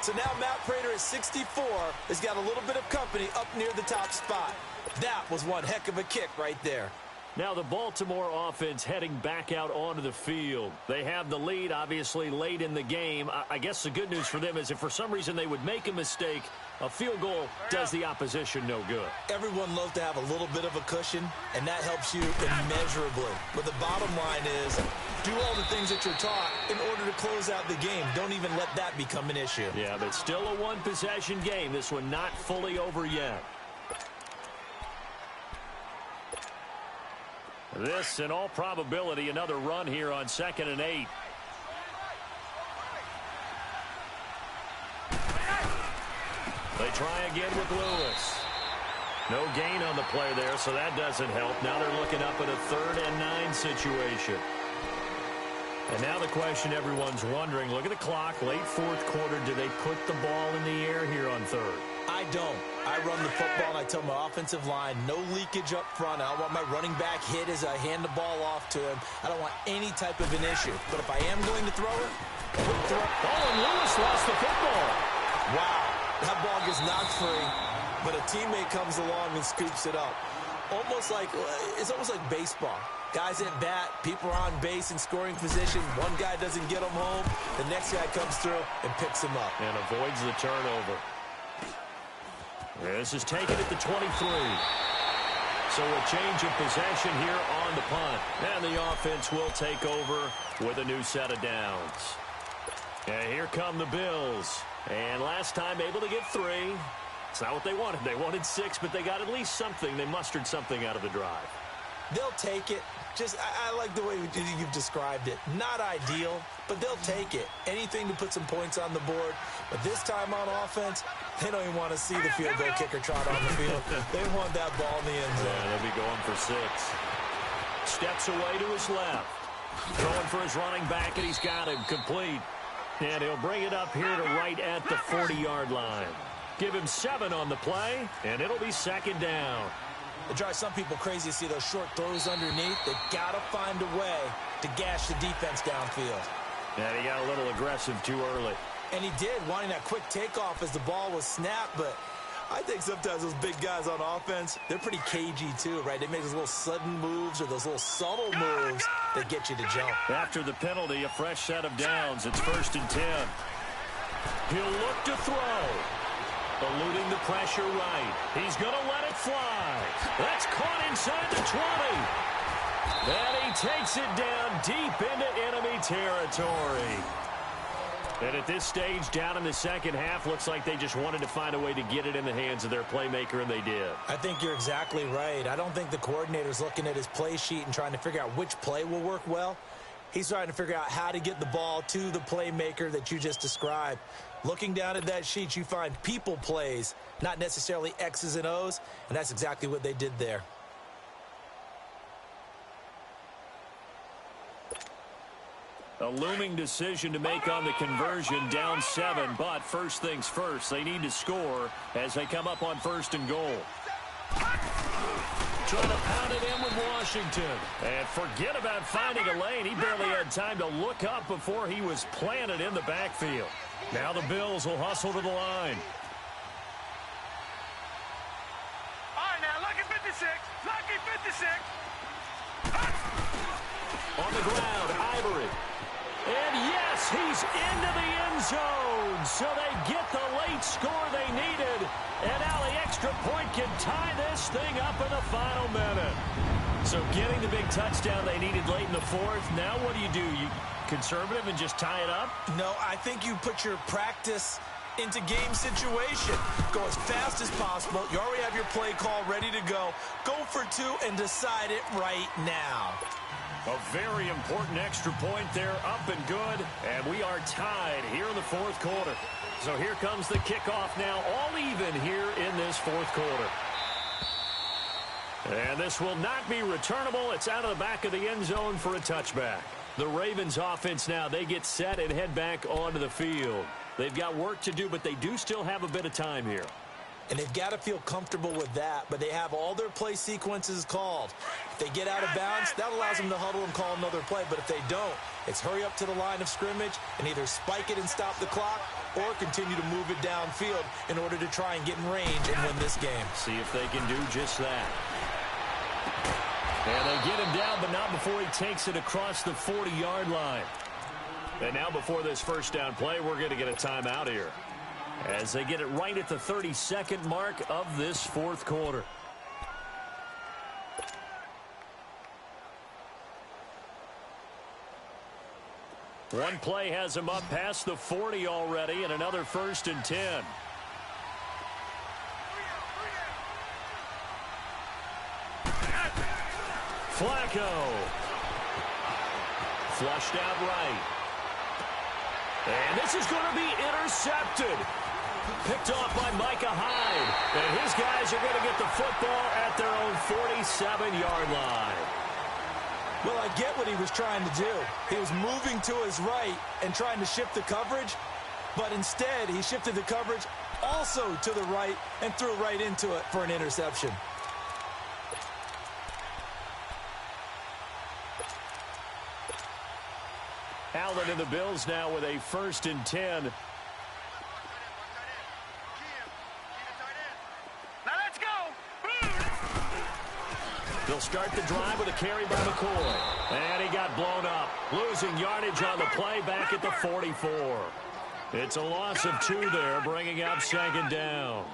So now Matt Prater at 64 has got a little bit of company up near the top spot. That was one heck of a kick right there. Now the Baltimore offense heading back out onto the field. They have the lead, obviously, late in the game. I guess the good news for them is if for some reason they would make a mistake, a field goal does the opposition no good. Everyone loves to have a little bit of a cushion, and that helps you immeasurably. But the bottom line is, do all the things that you're taught in order to close out the game. Don't even let that become an issue. Yeah, but still a one-possession game. This one not fully over yet. This, in all probability, another run here on 2nd and 8. They try again with Lewis. No gain on the play there, so that doesn't help. Now they're looking up at a 3rd and 9 situation. And now the question everyone's wondering, look at the clock, late 4th quarter, do they put the ball in the air here on 3rd? I don't. I run the football, and I tell my offensive line, no leakage up front. I don't want my running back hit as I hand the ball off to him. I don't want any type of an issue. But if I am going to throw it, Oh, and Lewis lost the football. Wow. That ball gets knocked free, but a teammate comes along and scoops it up. It's almost like baseball. Guys at bat, people are on base in scoring position. One guy doesn't get him home. The next guy comes through and picks him up. And avoids the turnover. This is taken at the 23. So a change of possession here on the punt. And the offense will take over with a new set of downs. And here come the Bills. And last time able to get 3. It's not what they wanted. They wanted 6, but they got at least something. They mustered something out of the drive. They'll take it. I like the way you've described it. Not ideal, but they'll take it. Anything to put some points on the board. But this time on offense, they don't even want to see the field goal kicker trot on the field. They want that ball in the end zone. Yeah, they'll be going for 6. Steps away to his left. Throwing for his running back, and he's got him complete. And he'll bring it up here to right at the 40-yard line. Give him 7 on the play, and it'll be 2nd down. It drives some people crazy to see those short throws underneath. They've got to find a way to gash the defense downfield. And he got a little aggressive too early. And he did, wanting that quick takeoff as the ball was snapped. But I think sometimes those big guys on offense, they're pretty cagey too, right? They make those little sudden moves or those little subtle moves that get you to jump. After the penalty, a fresh set of downs. It's 1st and 10. He'll look to throw. Eluding the pressure right. He's going to let it fly. That's caught inside the 20. And he takes it down deep into enemy territory. And at this stage, down in the second half, looks like they just wanted to find a way to get it in the hands of their playmaker, and they did. I think you're exactly right. I don't think the coordinator's looking at his play sheet and trying to figure out which play will work well. He's trying to figure out how to get the ball to the playmaker that you just described. Looking down at that sheet, you find people plays, not necessarily X's and O's, and that's exactly what they did there. A looming decision to make on the conversion, down 7, but first things first, they need to score as they come up on 1st and goal. Trying to pound it in with Washington. And forget about finding a lane. He barely had time to look up before he was planted in the backfield. Now the Bills will hustle to the line. All right, now, lucky 56. Lucky 56. On the ground, Ivory. And yes, he's into the end zone. So they get the late score they needed. And now the extra point can tie this thing up in the final minute. So getting the big touchdown they needed late in the 4th. Now what do? You conservative and just tie it up? No, I think you put your practice into game situation. Go as fast as possible. You already have your play call ready to go. Go for 2 and decide it right now. A very important extra point there, up and good. And we are tied here in the 4th quarter. So here comes the kickoff now, all even here in this 4th quarter. And this will not be returnable. It's out of the back of the end zone for a touchback. The Ravens offense now, they get set and head back onto the field. They've got work to do, but they do still have a bit of time here. And they've got to feel comfortable with that, but they have all their play sequences called. If they get out of bounds, that allows them to huddle and call another play. But if they don't, it's hurry up to the line of scrimmage and either spike it and stop the clock or continue to move it downfield in order to try and get in range and win this game. See if they can do just that. And they get him down, but not before he takes it across the 40-yard line. And now before this first down play, we're going to get a timeout here, as they get it right at the 32nd mark of this 4th quarter. One play has him up past the 40 already, and another 1st and 10. Flacco. Flushed out right. And this is going to be intercepted. Picked off by Micah Hyde. And his guys are going to get the football at their own 47-yard line. Well, I get what he was trying to do. He was moving to his right and trying to shift the coverage, but instead he shifted the coverage also to the right and threw right into it for an interception. Allen and the Bills now with a 1st and 10. They'll start the drive with a carry by McCoy. And he got blown up. Losing yardage on the play back at the 44. It's a loss of 2 there, bringing up 2nd down.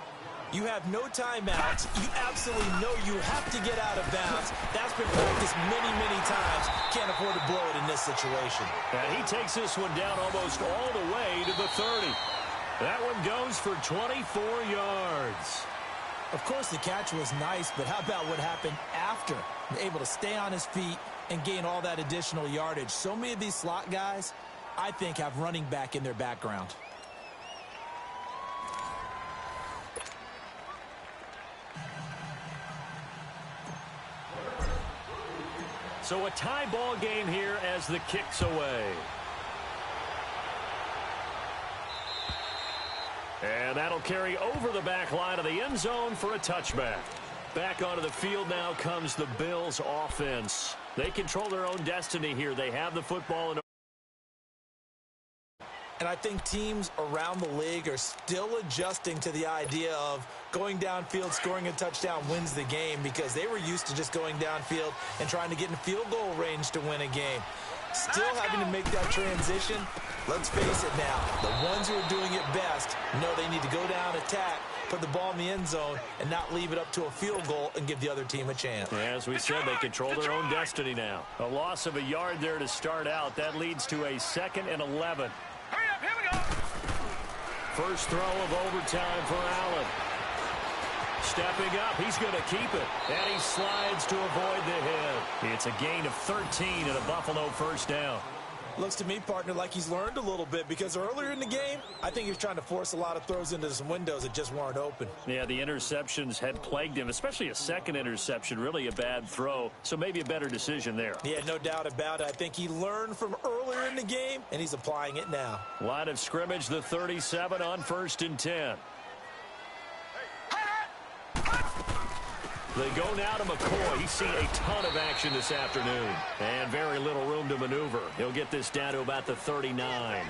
You have no timeouts. You absolutely know you have to get out of bounds. That's been practiced many, many times. Can't afford to blow it in this situation. And he takes this one down almost all the way to the 30. That one goes for 24 yards. Of course, the catch was nice, but how about what happened after? Able to stay on his feet and gain all that additional yardage. So many of these slot guys, I think, have running back in their background. So a tie ball game here as the kick's away. And that'll carry over the back line of the end zone for a touchback. Back onto the field now comes the Bills offense. They control their own destiny here. They have the football. And I think teams around the league are still adjusting to the idea of going downfield, scoring a touchdown wins the game, because they were used to just going downfield and trying to get in field goal range to win a game. Still having to make that transition. Let's face it now, the ones who are doing it best know they need to go down, attack, put the ball in the end zone, and not leave it up to a field goal and give the other team a chance. As we said, they control their own destiny now. A loss of a yard there to start out. That leads to a 2nd and 11. Hurry up, here we go. First throw of overtime for Allen. Stepping up, he's going to keep it. And he slides to avoid the hit. It's a gain of 13 and a Buffalo 1st down. Looks to me, partner, like he's learned a little bit, because earlier in the game, I think he was trying to force a lot of throws into some windows that just weren't open. Yeah, the interceptions had plagued him, especially a 2nd interception, really a bad throw. So maybe a better decision there. Yeah, no doubt about it. I think he learned from earlier in the game, and he's applying it now. Line of scrimmage, the 37 on 1st and 10. They go now to McCoy. He's seen a ton of action this afternoon. And very little room to maneuver. He'll get this down to about the 39.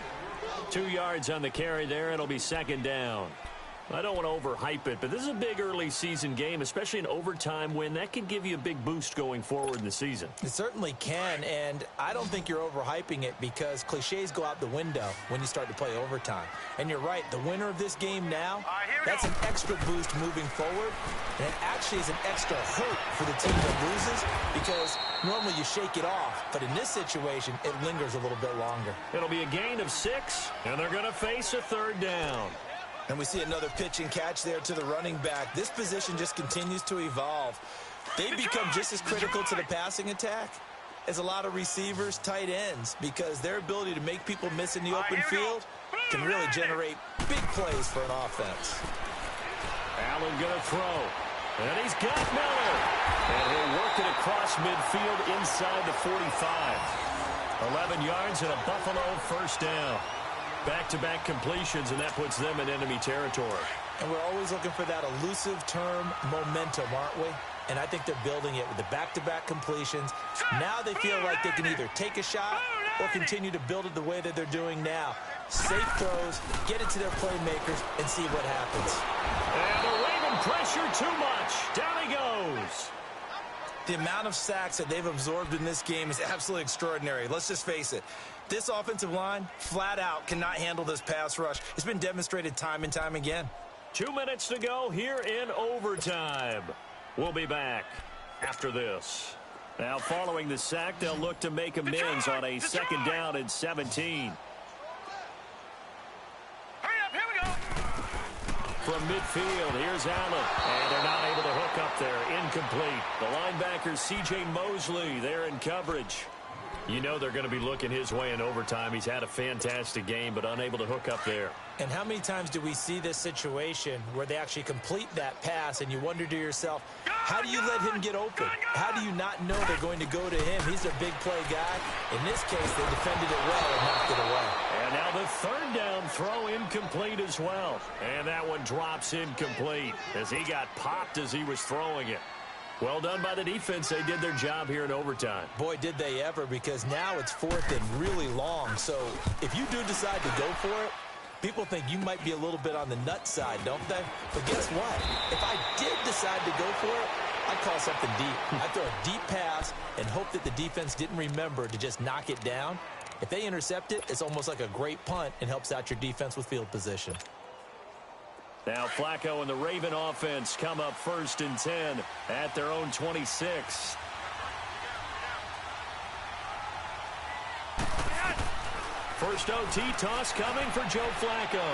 2 yards on the carry there. It'll be 2nd down. I don't want to overhype it, but this is a big early season game, especially an overtime win. That can give you a big boost going forward in the season. It certainly can, and I don't think you're overhyping it, because cliches go out the window when you start to play overtime. And you're right, the winner of this game now, that's an extra boost moving forward, and it actually is an extra hurt for the team that loses, because normally you shake it off, but in this situation, it lingers a little bit longer. It'll be a gain of 6, and they're going to face a 3rd down. And we see another pitch and catch there to the running back. This position just continues to evolve. They become just as critical to the passing attack as a lot of receivers, tight ends, because their ability to make people miss in the open field can really generate big plays for an offense. Allen going to throw. And he's got Miller. And he'll work it across midfield inside the 45. 11 yards and a Buffalo 1st down. Back-to-back completions, and that puts them in enemy territory. And we're always looking for that elusive term, momentum, aren't we? And I think they're building it with the back-to-back completions. Now they feel like they can either take a shot or continue to build it the way that they're doing now. Safe throws, get it to their playmakers, and see what happens. And the Raven pressure too much. Down he goes. The amount of sacks that they've absorbed in this game is absolutely extraordinary. Let's just face it. This offensive line, flat out, cannot handle this pass rush. It's been demonstrated time and time again. 2 minutes to go here in overtime. We'll be back after this. Now, following the sack, they'll look to make amends on a 2nd down and 17. Hurry up, here we go. From midfield, here's Allen. And they're not able to hook up there. Incomplete. The linebacker, C.J. Mosley, there in coverage. You know they're going to be looking his way in overtime. He's had a fantastic game, but unable to hook up there. And how many times do we see this situation where they actually complete that pass and you wonder to yourself, how do you let him get open? How do you not know they're going to go to him? He's a big play guy. In this case, they defended it well and knocked it away. And now the third down throw incomplete as well. And that one drops incomplete as he got popped as he was throwing it. Well done by the defense. They did their job here in overtime. Boy, did they ever, because now it's 4th and really long. So if you do decide to go for it, people think you might be a little bit on the nut side, don't they? But guess what? If I did decide to go for it, I'd call something deep. I'd throw a deep pass and hope that the defense didn't remember to just knock it down. If they intercept it, it's almost like a great punt and helps out your defense with field position. Now Flacco and the Raven offense come up 1st and 10 at their own 26. First OT toss coming for Joe Flacco.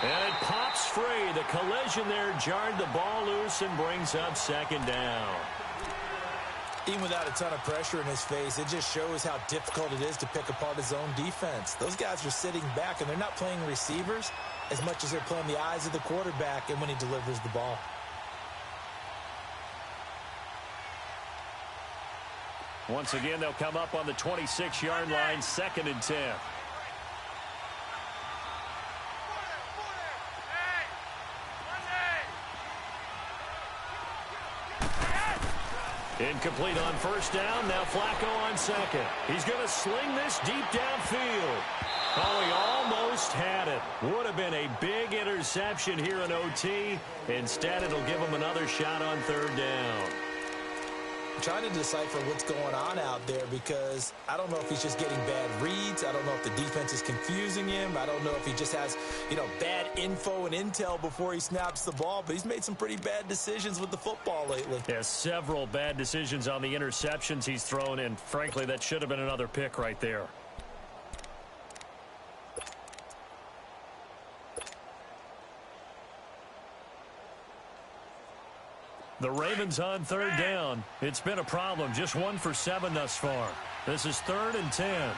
And it pops free. The collision there jarred the ball loose and brings up 2nd down. Even without a ton of pressure in his face, it just shows how difficult it is to pick apart his own defense. Those guys are sitting back, and they're not playing receivers as much as they're playing the eyes of the quarterback and when he delivers the ball. Once again, they'll come up on the 26-yard line, 2nd and 10. Incomplete on 1st down. Now Flacco on 2nd. He's going to sling this deep downfield. Oh, he almost had it. Would have been a big interception here in OT. Instead, it'll give him another shot on 3rd down. I'm trying to decipher what's going on out there, because I don't know if he's just getting bad reads. I don't know if the defense is confusing him. I don't know if he just has, bad info and intel before he snaps the ball. But he's made some pretty bad decisions with the football lately. Yeah, several bad decisions on the interceptions he's thrown, and frankly, that should have been another pick right there. The Ravens on 3rd down. It's been a problem. Just 1 for 7 thus far. This is 3rd and 10.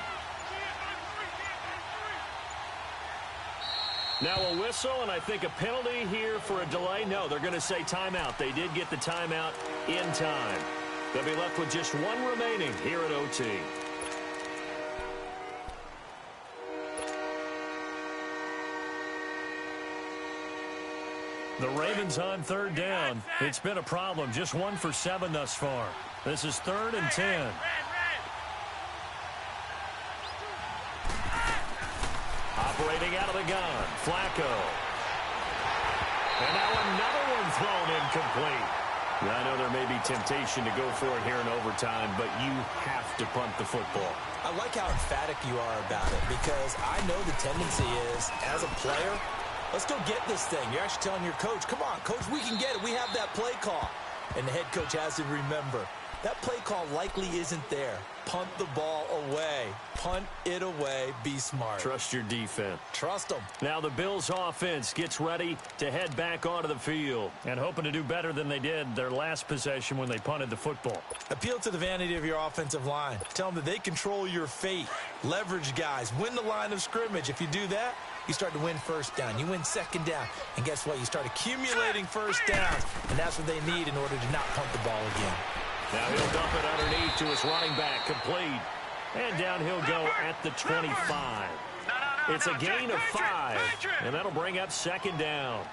Now a whistle, and I think a penalty here for a delay. No, they're going to say timeout. They did get the timeout in time. They'll be left with just 1 remaining here at OT. The Ravens on 3rd down. It's been a problem. Just 1 for 7 thus far. This is 3rd and 10. Operating out of the gun, Flacco. And now another one thrown incomplete. I know there may be temptation to go for it here in overtime, but you have to punt the football. I like how emphatic you are about it, because I know the tendency is, as a player, let's go get this thing. You're actually telling your coach, come on, coach, we can get it. We have that play call. And the head coach has to remember, that play call likely isn't there. Punt the ball away. Punt it away. Be smart. Trust your defense. Trust them. Now the Bills offense gets ready to head back onto the field and hoping to do better than they did their last possession when they punted the football. Appeal to the vanity of your offensive line. Tell them that they control your fate. Leverage guys. Win the line of scrimmage. If you do that, you start to win 1st down. You win 2nd down. And guess what? You start accumulating 1st downs. And that's what they need in order to not punt the ball again. Now he'll dump it underneath to his running back, complete. And down he'll go at the 25. It's a gain of 5, and that'll bring up 2nd down.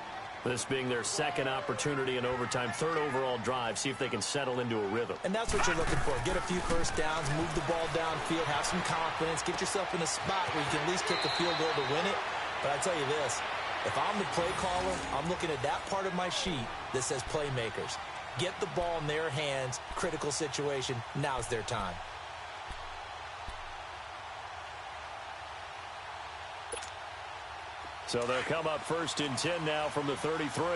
This being their 2nd opportunity in overtime, 3rd overall drive, see if they can settle into a rhythm. And that's what you're looking for. Get a few 1st downs, move the ball downfield, have some confidence, get yourself in a spot where you can at least kick a field goal to win it. But I tell you this, if I'm the play caller, I'm looking at that part of my sheet that says playmakers. Get the ball in their hands, critical situation, now's their time. So they'll come up 1st and 10 now from the 33.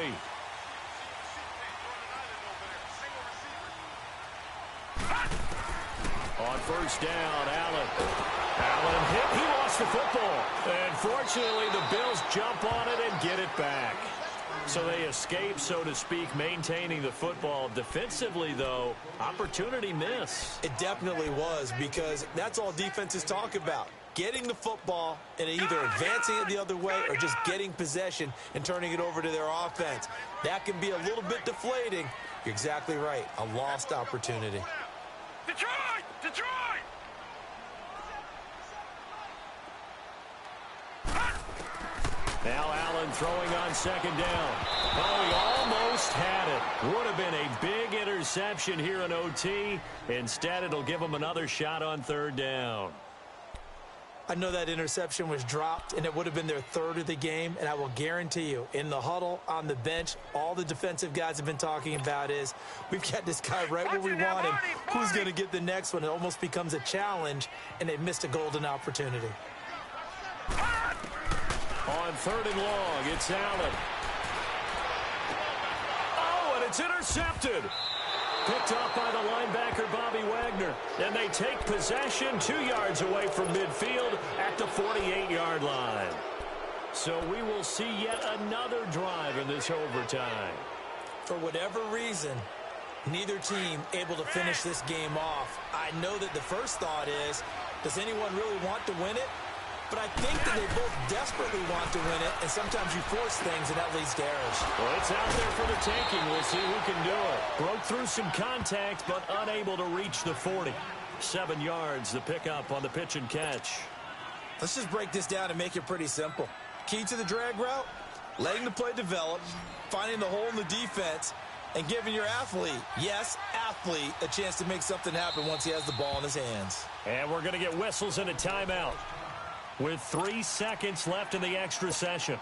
On 1st down, Allen hit. He lost the football. And fortunately, the Bills jump on it and get it back. So they escape, so to speak, maintaining the football. Defensively, though, opportunity miss. It definitely was, because that's all defenses talk about. Getting the football and either advancing it the other way or just getting possession and turning it over to their offense. That can be a little bit deflating. You're exactly right. A lost opportunity. Detroit! Detroit! Now Allen throwing on second down. Oh, he almost had it. Would have been a big interception here in OT. Instead, it'll give him another shot on third down. I know that interception was dropped, and it would have been their third of the game, and I will guarantee you, in the huddle, on the bench, all the defensive guys have been talking about is, we've got this guy right where we want him. Who's going to get the next one? It almost becomes a challenge, and they've missed a golden opportunity. On third and long, it's Allen. Oh, and it's intercepted. Picked up by the linebacker, Bobby Wagner. And they take possession 2 yards away from midfield at the 48-yard line. So we will see yet another drive in this overtime. For whatever reason, neither team able to finish this game off. I know that the first thought is, does anyone really want to win it? But I think that they both desperately want to win it, and sometimes you force things, and that leads to errors. Well, it's out there for the taking. We'll see who can do it. Broke through some contact, but unable to reach the 40. 7 yards, the pickup on the pitch and catch. Let's just break this down and make it pretty simple. Key to the drag route, letting the play develop, finding the hole in the defense, and giving your athlete, yes, athlete, a chance to make something happen once he has the ball in his hands. And we're going to get whistles and a timeout with 3 seconds left in the extra session.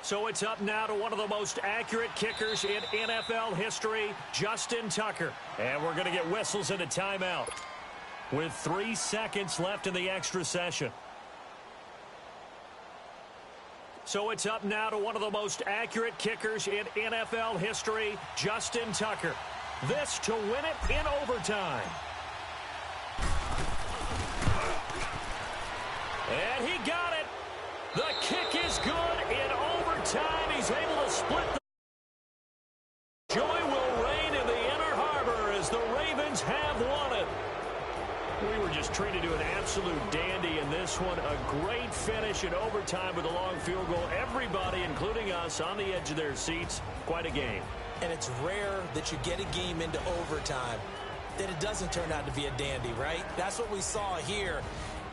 So it's up now to one of the most accurate kickers in NFL history, Justin Tucker. And we're going to get whistles and a timeout with 3 seconds left in the extra session. So it's up now to one of the most accurate kickers in NFL history, Justin Tucker. This to win it in overtime. And he got it. The kick is good in overtime. He's able to split the... Joy will reign in the Inner Harbor as the Ravens have won it. We were just treated to an absolute dandy in this one. A great finish in overtime with a long field goal. Everybody, including us, on the edge of their seats. Quite a game. And it's rare that you get a game into overtime that it doesn't turn out to be a dandy, right? That's what we saw here.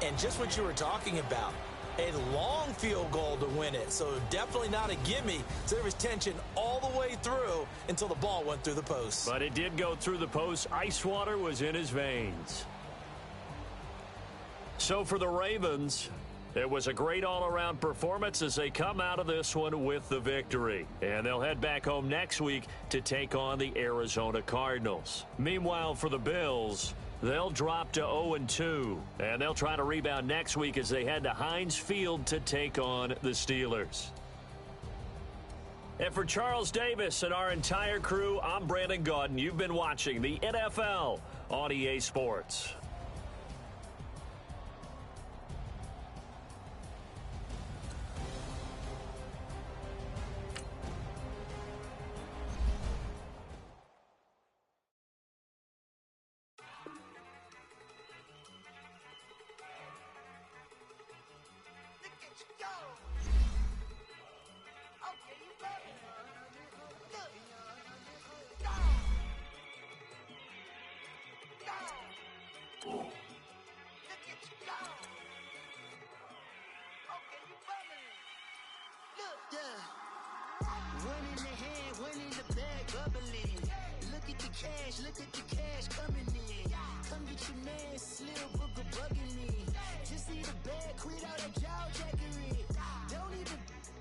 And just what you were talking about, a long field goal to win it. So definitely not a gimme. So there was tension all the way through until the ball went through the post. But it did go through the post. Ice water was in his veins. So for the Ravens, it was a great all-around performance as they come out of this one with the victory. And they'll head back home next week to take on the Arizona Cardinals. Meanwhile, for the Bills, they'll drop to 0-2, and they'll try to rebound next week as they head to Heinz Field to take on the Steelers. And for Charles Davis and our entire crew, I'm Brandon Gaudin. You've been watching the NFL on EA Sports. Look at the cash coming in. Come get your man, Slim Booker bugging me. Just need a bag, quit all that jaw jackery. Don't even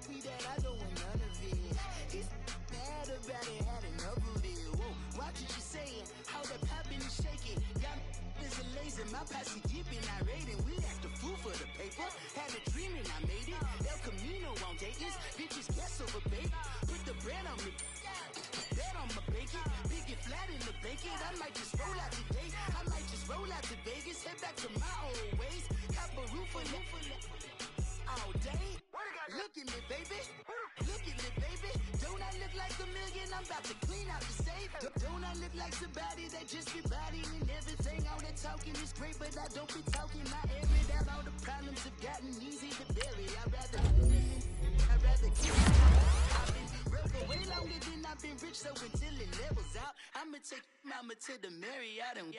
me that I don't want none of it. He's mad about it, had enough of it. Whoa, watch what you saying, how that poppin' and shaking. Got is a laser, my posse deep and I raiding. We act a fool for the paper. Had a dream and I made it. El Camino on Dayton's, bitches guess over bait. Put the bread on me. Bet on my bacon, big and flat in the bacon. I might just roll out today. I might just roll out to Vegas, head back to my old ways. Cop a roof for all day. Look at me, baby. Look at me, baby. Don't I out to clean out the safe. Don't I look like somebody that just be bodying everything? All that talking is great, but I don't be talking. I air it out. All the problems have gotten easy to bury. I'd rather keep I've been broke for way longer than I've been rich, so until it levels out, I'ma take mama to the Marriott and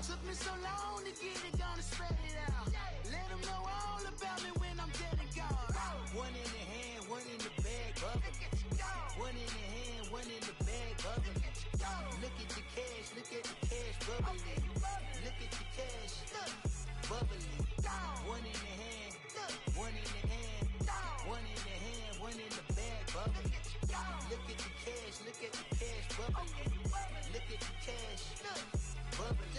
took me so long to get it, gonna spread it out. Let them know all about me when I'm dead and gone. One in the hand, one in the bag, bubbling. One in the hand, one in the bag, bubbling. Look at the cash, look at the cash bubbling. Look at the cash, bubbling. One in the hand, one in the hand, one in the hand, one in the bag, bubbling. Look at the cash, look at the cash bubbling. Look at the cash, bubbling.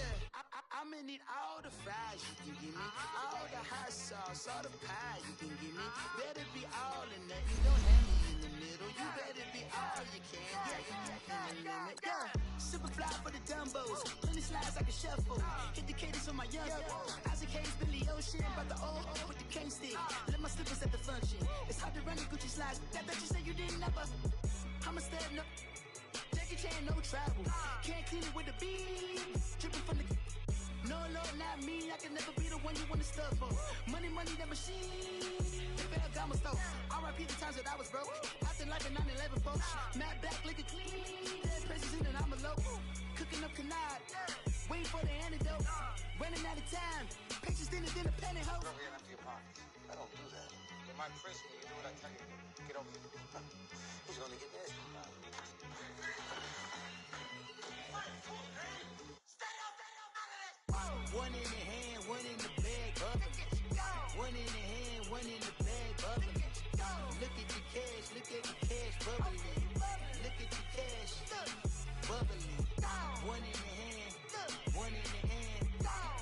I'm gonna need all the fries you can give me, all the hot sauce, all the pie you can give me. Better be all or nothing, don't have me in the middle. You better be all you can, yeah. Super fly for the Dumbos, plenty slides like a shuffle. Hit the cadence on my young Isaac Hayes, Billy Ocean, about the old with the cane stick. Let my slippers at the function. It's hard to run the Gucci slides. That bet you say you didn't never. I'm a step no. Jackie Chan, no travel. Can't clean it with the beat. Dripping from the. No, Lord, not me. I can never be the one you wanna stuff for. Money, that machine. They fell down my stove. R.I.P. the times that I was broke. Acting like a 9/11 folks. Mad back, looking clean. Dead presents in and I'm a local. Cooking up canard. Waiting for the antidote. Running out of time. Patience thinner than a pantyhose. Go over here and empty your pockets. I don't do that. In my prison, you do what I tell you to do. Get over here. He's gonna get this. One in the hand, one in the bag, bubbling. One in the hand, one in the bag, bubbling. Look at the cash, look at the cash, bubbling. Look at the cash, bubbling. One in the hand, one in the hand,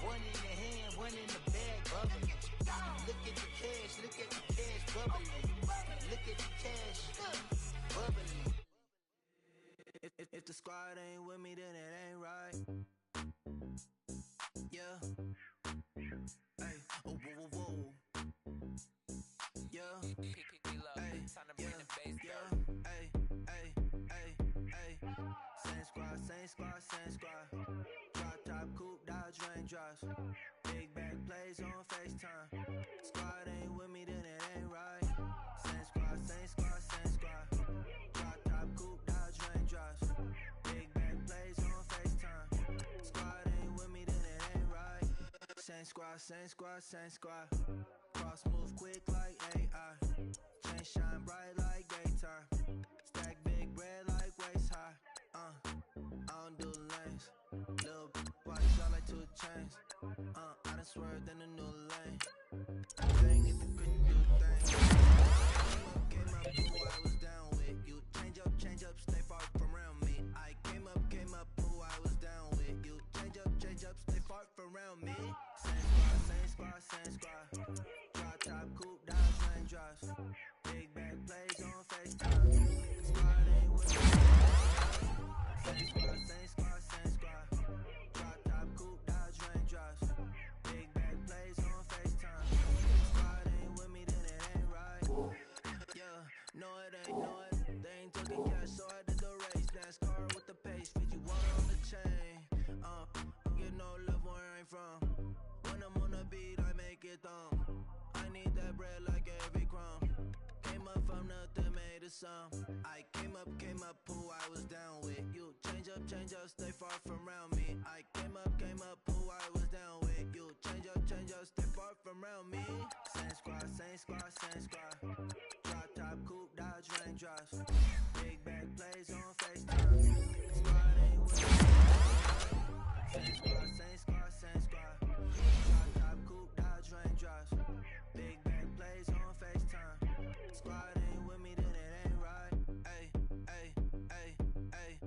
one in the hand, one in the bag, bubbling. Look at the cash, look at the cash, bubbling. Look at the cash, bubbling. If the squad ain't with me, then it ain't right. Yeah. Hey. Oh, whoa, whoa, whoa. Yeah. Hey. Yeah. Hey. Hey. Hey. Hey. Same squad, same squad, same squad. Drop top, coupe, Dodge raindrops. Big back plays on FaceTime. Squad ain't with me, then it ain't right. Same squad, same squad, same squad. Drop top, coupe, Dodge raindrops. Big back plays on FaceTime. Squad ain't with me, then it ain't right. Same squad, same squad, same squad. Cross move quick like AI. Chain shine bright like daytime. Stack big bread like waist high. I don't do lanes. Little body shot like 2 chains. I done swerved in a new lane. Thing if you couldn't do things. Came up who I was down with. You change up, stay far from around me. I came up who I was down with. You change up, stay far from around me. Same squad, same squad, same squad. Drop top, coupe, Dodge raindrops. Big back plays on FaceTime. Squad ain't with me. Same squad, same squad, same squad. Drop top, coupe, Dodge raindrops. Big back plays on FaceTime. Squad ain't with me, then it ain't right. Yeah, no it ain't, no it. They ain't talking cash, so I did the race. NASCAR with the pace, 51 on the chain. Get no love where I'm from. When I'm on the beat, I make it thumb. I need that bread like every crumb. Came up from nothing, made a sum. I came up who I was down with. You change up, stay far from around me. I came up who I was down with. You change up, stay far from around me. Same squad, same squad, same squad. Drop top, coupe, Dodge raindrops. Big back plays on FaceTime. Squad ain't with me. Same squad, same squad, same squad. Drop top, coupe, Dodge raindrops. Big back plays on FaceTime. Squad ain't with me, then it ain't right. Ay, ay, ay, ay.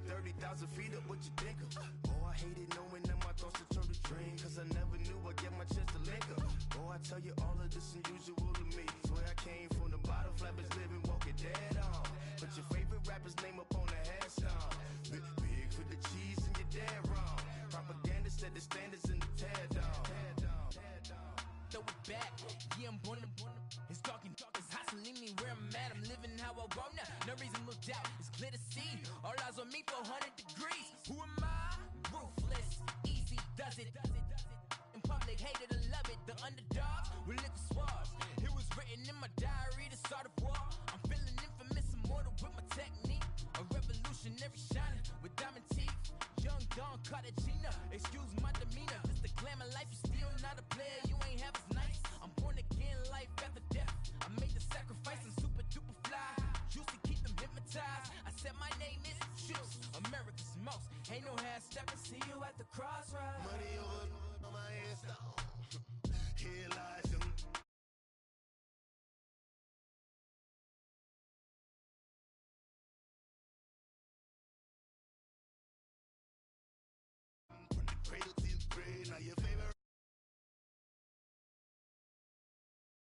30,000 feet up, what you think of? Oh, I hated knowing that my thoughts to turn to dream, cause I never knew I'd get my chance to link up. Oh, I tell you all of this unusual to me. Swear I came from the bottom, flappers living, walking dead on. Put your favorite rapper's name up on the headstone. Big for the cheese and you're dead wrong. Propaganda set the standards in the tear down. Throw it back, yeah, I'm born to it's talking, it's hustling me where I'm at. I'm living how I want now. No reason to look out, it's clear to see. All eyes on me for 100 degrees. Who am I? Ruthless, easy does it. In public, hated to love it. The underdogs with liquor swabs. It was written in my diary to start a war. I'm feeling infamous, immortal with my technique. A revolutionary shining with diamond teeth. Young Don Cartagena, excuse my demeanor. This the glamour life, you still not a player. You ain't half as nice. I'm born again, life after death. I made the sacrifice, I'm super duper fly. Used to keep them hypnotized. I said my name is Juice, America's most. Ain't no half stepping. See you at the crossroads. Money over on my headstone. Here lies young